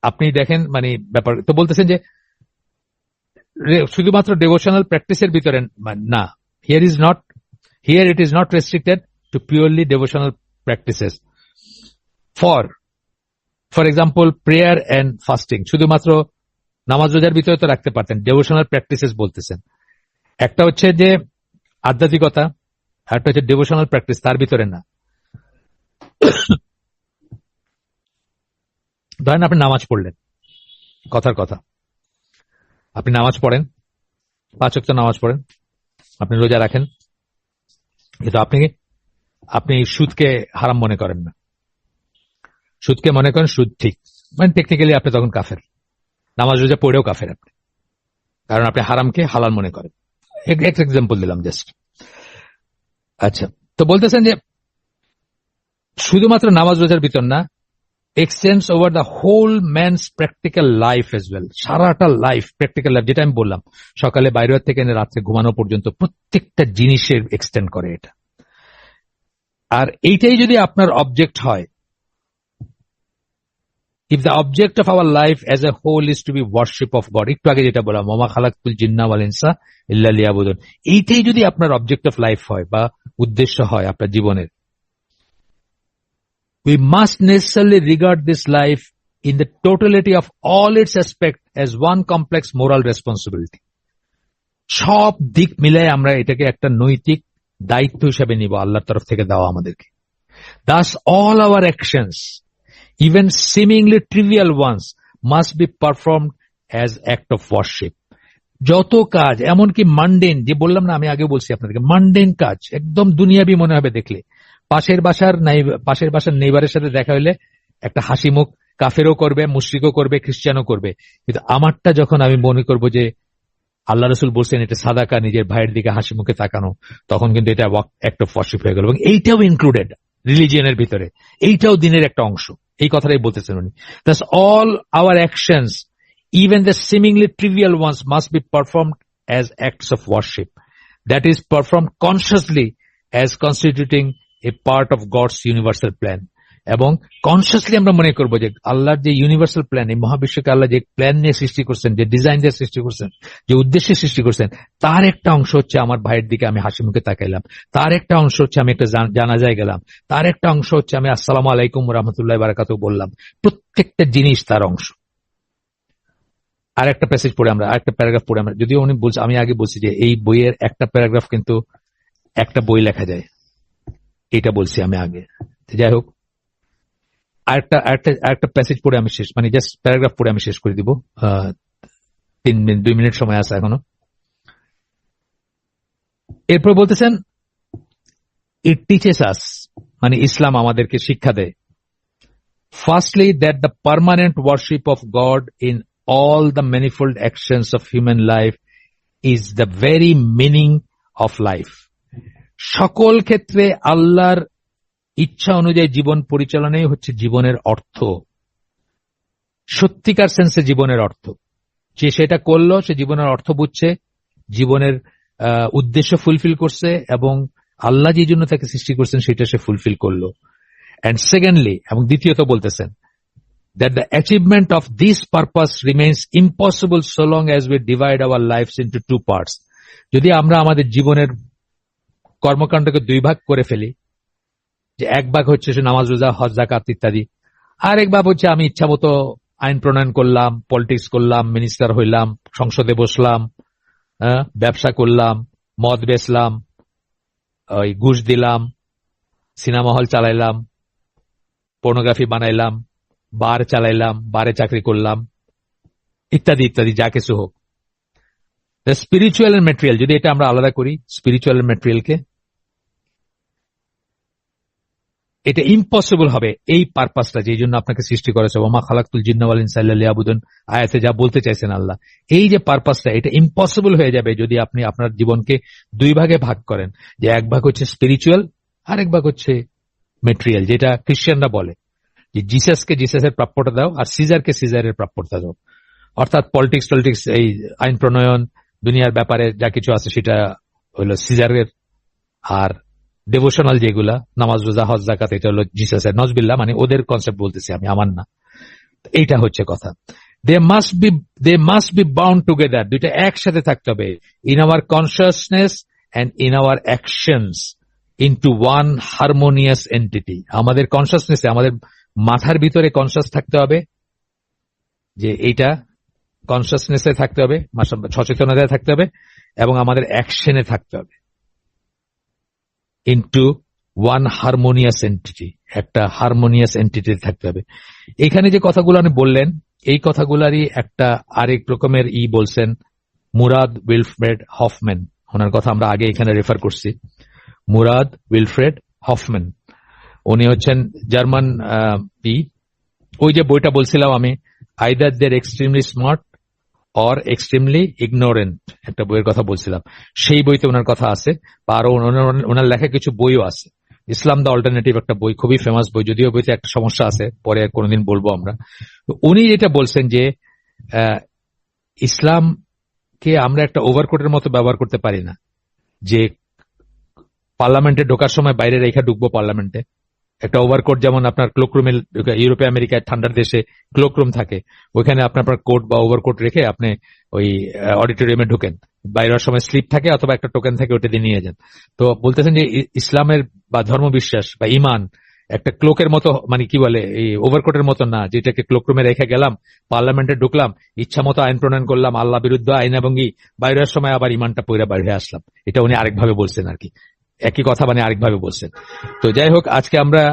আপনি দেখেন মানে ব্যাপার তো বলতেছেন যে শুধুমাত্র ডিভোশনাল প্র্যাকটিসের ভিতরে না, here it is not restricted to purely devotional practices. For example prayer and fasting, শুধুমাত্র নামাজ রোজার ভিতরে তো রাখতে পারতেন, ডিভোশনাল প্র্যাকটিসেস বলতেছেন। একটা হচ্ছে যে আধ্যাত্মিকতা, একটা হচ্ছে ডিভোশনাল প্র্যাকটিস, তার ভিতরে না। ধরেন আপনি নামাজ পড়লেন, কথার কথা, আপনি নামাজ পড়েন, 5 ওয়াক্ত নামাজ পড়েন, আপনি রোজা রাখেন, কিন্তু আপনি সুদকে হারাম মনে করেন না, সুদকে মনে করেন সুদ ঠিক, মানে টেকনিক্যালি আপনি তখন কাফের। নামাজ রোজা পড়েও কাফের আপনি, কারণ আপনি হারামকে হালাল মনে করেন। এক্সাম্পল দিলাম জাস্ট। আচ্ছা, তো বলতেছেন যে শুধুমাত্র নামাজ রোজার ভিতর না, extends over the whole man's practical life as well. সারাটা লাইফ, প্র্যাকটিক্যাল লাইফ, যেটা আমি বললাম, সকালে বাইরে থেকে রাত্রে ঘুমানো পর্যন্ত প্রত্যেকটা জিনিসের এক্সটেন্ড করে এটা। আর এইটাই যদি আপনার অবজেক্ট হয়, if the object of our life as a whole is to be worship of God, একটু আগে যেটা বললাম, ওমা খালাকতুল জিন্না ওয়াল ইনসা ইল্লা লিয়াবুদুন, এইটাই যদি আপনার অবজেক্ট অফ লাইফ হয় বা উদ্দেশ্য হয় আপনার জীবনের, we must necessarily regard this life in the totality of all its aspects as one complex moral responsibility. সব দিক মিলাই আমরা এটাকে একটা নৈতিক দায়িত্ব হিসেবে নিব, আল্লাহর তরফ থেকে দেওয়া আমাদেরকে। Thus all our actions, even seemingly trivial ones, must be performed as act of worship. যত কাজ, এমনকি মান্ডেন, যে বললাম না আমি আগে বলছি আপনাদেরকে, মান্ডেন কাজ একদম দুনিয়াবি মনে হবে দেখলে। পাশের বাসার নেইবারের সাথে দেখা হইলে একটা হাসি মুখ কাফেরও করবে, মুশরিকও করবে, খ্রিস্টানও করবে, কিন্তু আমারটা যখন আমি মনে করব যে আল্লাহ রসুল বলছেন এটা সাদাকা, নিজের ভাইয়ের দিকে হাসি মুখে তাকানো, তখন কিন্তু এটা অ্যাক্ট অফ ওয়ারশিপ হয়ে গেল। এবং এইটাও ইনক্লুডেড রিলিজিয়নের ভিতরে, এইটাও দিনের একটা অংশ। এই কথাটাই বলতেছেন উনি। Thus all our actions, even the seemingly trivial ones, must be performed as acts of worship, that is performed consciously as constituting a part of God's universal plan. এবং কনসিয়াসলি আমরা মনে করবো যে আল্লাহর যে ইউনিভার্সাল প্ল্যান, এই মহাবিশ্বকে আল্লাহ যে প্ল্যান নিয়ে সৃষ্টি করছেন, যে ডিজাইন দিয়ে সৃষ্টি করছেন, যে উদ্দেশ্যে সৃষ্টি করছেন, তার একটা অংশ হচ্ছে আমার ভাইয়ের দিকে আমি হাসি মুখে তাকাইলাম, তার একটা অংশ হচ্ছে আমি একটা জানাজায় গেলাম, তার একটা অংশ হচ্ছে আমি আসসালামু আলাইকুম রহমতুল্লাহ বারাকাতুহু বললাম। প্রত্যেকটা জিনিস তার অংশ। আর একটা প্যাসেজ পড়ে আমরা, আরেকটা প্যারাগ্রাফ পড়ে আমরা, যদিও উনি বলছে, আমি আগে বলছি যে এই বইয়ের একটা প্যারাগ্রাফ কিন্তু একটা বই লেখা যায়, এটা বলছি আমি আগে। যাই হোক, আরেকটা প্যাসেজ পড়ে আমি শেষ, মানে জাস্ট প্যারাগ্রাফ পড়ে আমি শেষ করে দিব। 2 মিনিট সময় আছে এখনো। এরপর বলতেছেন, ইট টিচেস আস, মানে ইসলাম আমাদেরকে শিক্ষা দেয়, firstly that the permanent worship of god in all the manifold actions of human life is the very meaning of life. সকল ক্ষেত্রে আল্লাহর ইচ্ছা অনুযায়ী জীবন পরিচালনাই হচ্ছে জীবনের অর্থ, সত্যিকার সেন্সে জীবনের অর্থ। যে সেটা করলো, সে জীবনের অর্থ বুঝছে, জীবনের উদ্দেশ্য ফুলফিল করছে, এবং আল্লাহ যে জন্য তাকে সৃষ্টি করছেন সেটা সে ফুলফিল করলো। অ্যান্ড সেকেন্ডলি, এবং দ্বিতীয়ত বলতেছেন, that the achievement of this purpose remains impossible so long as we divide our lives into 2 parts. যদি আমরা আমাদের জীবনের কর্মকাণ্ডকে 2 ভাগ করে ফেলি, যে এক ভাগ হচ্ছে সে নামাজ রোজা হজ যাকাত ইত্যাদি, আর এক ভাগ হচ্ছে আমি ইচ্ছা মতো আইন প্রণয়ন করলাম, পলিটিক্স করলাম, মিনিস্টার হইলাম, সংসদে বসলাম, ব্যবসা করলাম, মদ বেচলাম, ওই ঘুষ দিলাম, সিনেমা হল চালাইলাম, পর্নোগ্রাফি বানাইলাম, বার চালাইলাম, বারে চাকরি করলাম, ইত্যাদি ইত্যাদি যা কিছু হোক। স্পিরিচুয়াল এন্ড ম্যাটেরিয়াল যদি এটা আমরা আলাদা করি, স্পিরিচুয়াল এন্ড ম্যাটেরিয়ালকে, এটা ইম্পসিবল হবে এই পারপাসটা যেই জন্য আপনাকে সৃষ্টি করেছে, ওমা খালাকতুল জিন্না ওয়াল ইনসা ইল্লা লিয়াবুদুন আয়াতে যা বলতে চাইছেন আল্লাহ, এই যে পারপাসটা, এটা ইম্পসিবল হয়ে যাবে যদি আপনি আপনার জীবনকে দুই ভাগে ভাগ করেন, যে এক ভাগ হচ্ছে স্পিরিচুয়াল, আর এক ভাগ হচ্ছে ম্যাটেরিয়াল, যেটা খ্রিস্টানরা বলে যে জিসাসকে জিসাসের প্রাপ্যতা দাও আর সিজারকে সিজারের প্রাপ্যতা দাও। অর্থাৎ পলিটিক্স এই আইন প্রণয়ন দুনিয়ার ব্যাপারে যা কিছু আছে সেটা হলো সিজারের, আর ডেভোশনাল যেগুলা নামাজ রোজা হজ যাকাত এটা হলো জিসাসের। নজবিল্লাহ, মানে ওদের কনসেপ্ট বলতেছি আমি, আমার না। এইটা হচ্ছে কথা। They must be bound together, দুইটা একসাথে থাকতে হবে, in our consciousness and in our actions into one harmonious entity. আমাদের কনসিয়াসনেসে, আমাদের মাথার ভিতরে কনসিয়াস থাকতে হবে, যে এইটা কনসিয়াসনেসে থাকতে হবে, সচেতনতায় থাকতে হবে, এবং আমাদের অ্যাকশনে থাকতে হবে, ইনটু ওয়ান হারমোনিয়াস এন্টিটি, একটা হারমোনিয়াস এন্টিটি থাকতে হবে। এখানে যে কথাগুলো আপনি বললেন, এই কথাগুলারই একটা আরেক রকমের বলছেন মুরাদ উইলফ্রেড হফম্যান, ওনার কথা আমরা আগে এখানে রেফার করছি। মুরাদ উইলফ্রেড হফম্যান, উনি হচ্ছেন জার্মান ওই যে বইটা বলছিলাম আমি, either they're extremely smart or extremely ignorant, একটা বইয়ের কথা বলছিলাম, সেই বইতে ওনার কথা আছে। আর ওনার লেখা কিছু বইও আছে, ইসলাম দ্য অল্টারনেটিভ একটা বই, খুবই ফেমাস বই, যদিও বইতে একটা সমস্যা আছে, পরে কোনোদিন বলবো আমরা। উনি যেটা বলছেন যে ইসলামকে আমরা একটা ওভারকোটের মতো ব্যবহার করতে পারি না, যে পার্লামেন্টে ঢোকার সময় বাইরে রেখা ঢুকবো পার্লামেন্টে। একটা ওভারকোট যেমন আপনার ক্লোকরুমে, ইউরোপে আমেরিকায় ঠান্ডার দেশে ক্লোকরুম থাকে, ওইখানে আপনার কোট বা ওভারকোট রেখে আপনি ওই অডিটোরিয়ামে ঢুকেন, বাইরের সময় স্লিপ থাকে অথবা একটা টোকেন থাকে, ওটা দিয়ে নিয়ে যান। তো বলতেছেন যে ইসলামের বা ধর্মবিশ্বাস বা ইমান একটা ক্লোকের মতো, মানে কি বলে, এই ওভারকোটের মতো না, যেটাকে ক্লোকরুমে রেখে গেলাম, পার্লামেন্টে ঢুকলাম, ইচ্ছা মতো আইন প্রণয়ন করলাম, আল্লাহ বিরুদ্ধ আইন, এবং বাইরের সময় আবার ইমানটা পইরা বাইরে আসলাম। এটা উনি আরেকভাবে বলছেন আর কি, একই কথা মানে আরেকভাবে বলছেন। তো যাই হোক, আজকে আমরা,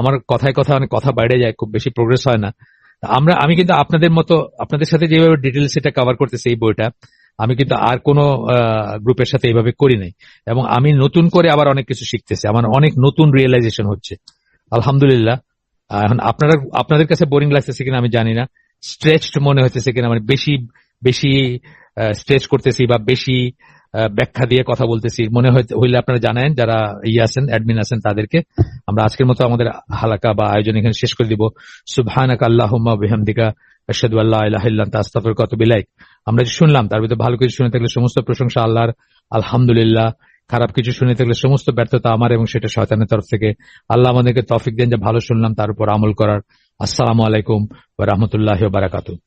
আমার কথায় কথা অনেক কথা বাইরে যায়, খুব বেশি প্রোগ্রেস হয় না। আমি কিন্তু আপনাদের মতো, আপনাদের সাথে যেভাবে ডিটেলস এটা কভার করতেছি এই বইটা, আমি কিন্তু আর কোনো গ্রুপের সাথে এইভাবে করি নাই, এবং আমি নতুন করে আবার অনেক কিছু শিখতেছি, আমার অনেক নতুন রিয়েলাইজেশন হচ্ছে, আলহামদুলিল্লাহ। এখন আপনাদের কাছে বোরিং লাগতেছে কিনা আমি জানি না, স্ট্রেচড মনে হইতেছে কিনা, মানে বেশি বেশি স্ট্রেচ করতেছি বা বেশি ব্যাখ্যা দিয়ে কথা বলতেছি মনে হইলে আপনারা জানেন, যারা আছেন, অ্যাডমিন আছেন, তাদেরকে। আমরা আজকের মতো আমাদের হালাকা বা আয়োজন এখানে শেষ করে দিব। সুবহানাকা আল্লাহুম্মা বিহামদিকা আশহাদু আল্লা ইলাহা ইল্লা আনতা আস্তাগফিরুকা ওয়া আতুবু ইলাইক। আমরা যে শুনলাম তার ভিতরে ভালো কিছু শুনে থাকলে সমস্ত প্রশংসা আল্লাহর, আলহামদুলিল্লাহ। খারাপ কিছু শুনে থাকলে সমস্ত ব্যর্থতা আমার, এবং সেটা শয়তানের তরফ থেকে। আল্লাহ আমাদেরকে তৌফিক দেন যে ভালো শুনলাম তার উপর আমল করার। আসসালামু আলাইকুম ওয়া রাহমাতুল্লাহি ওয়া বারাকাতুহু।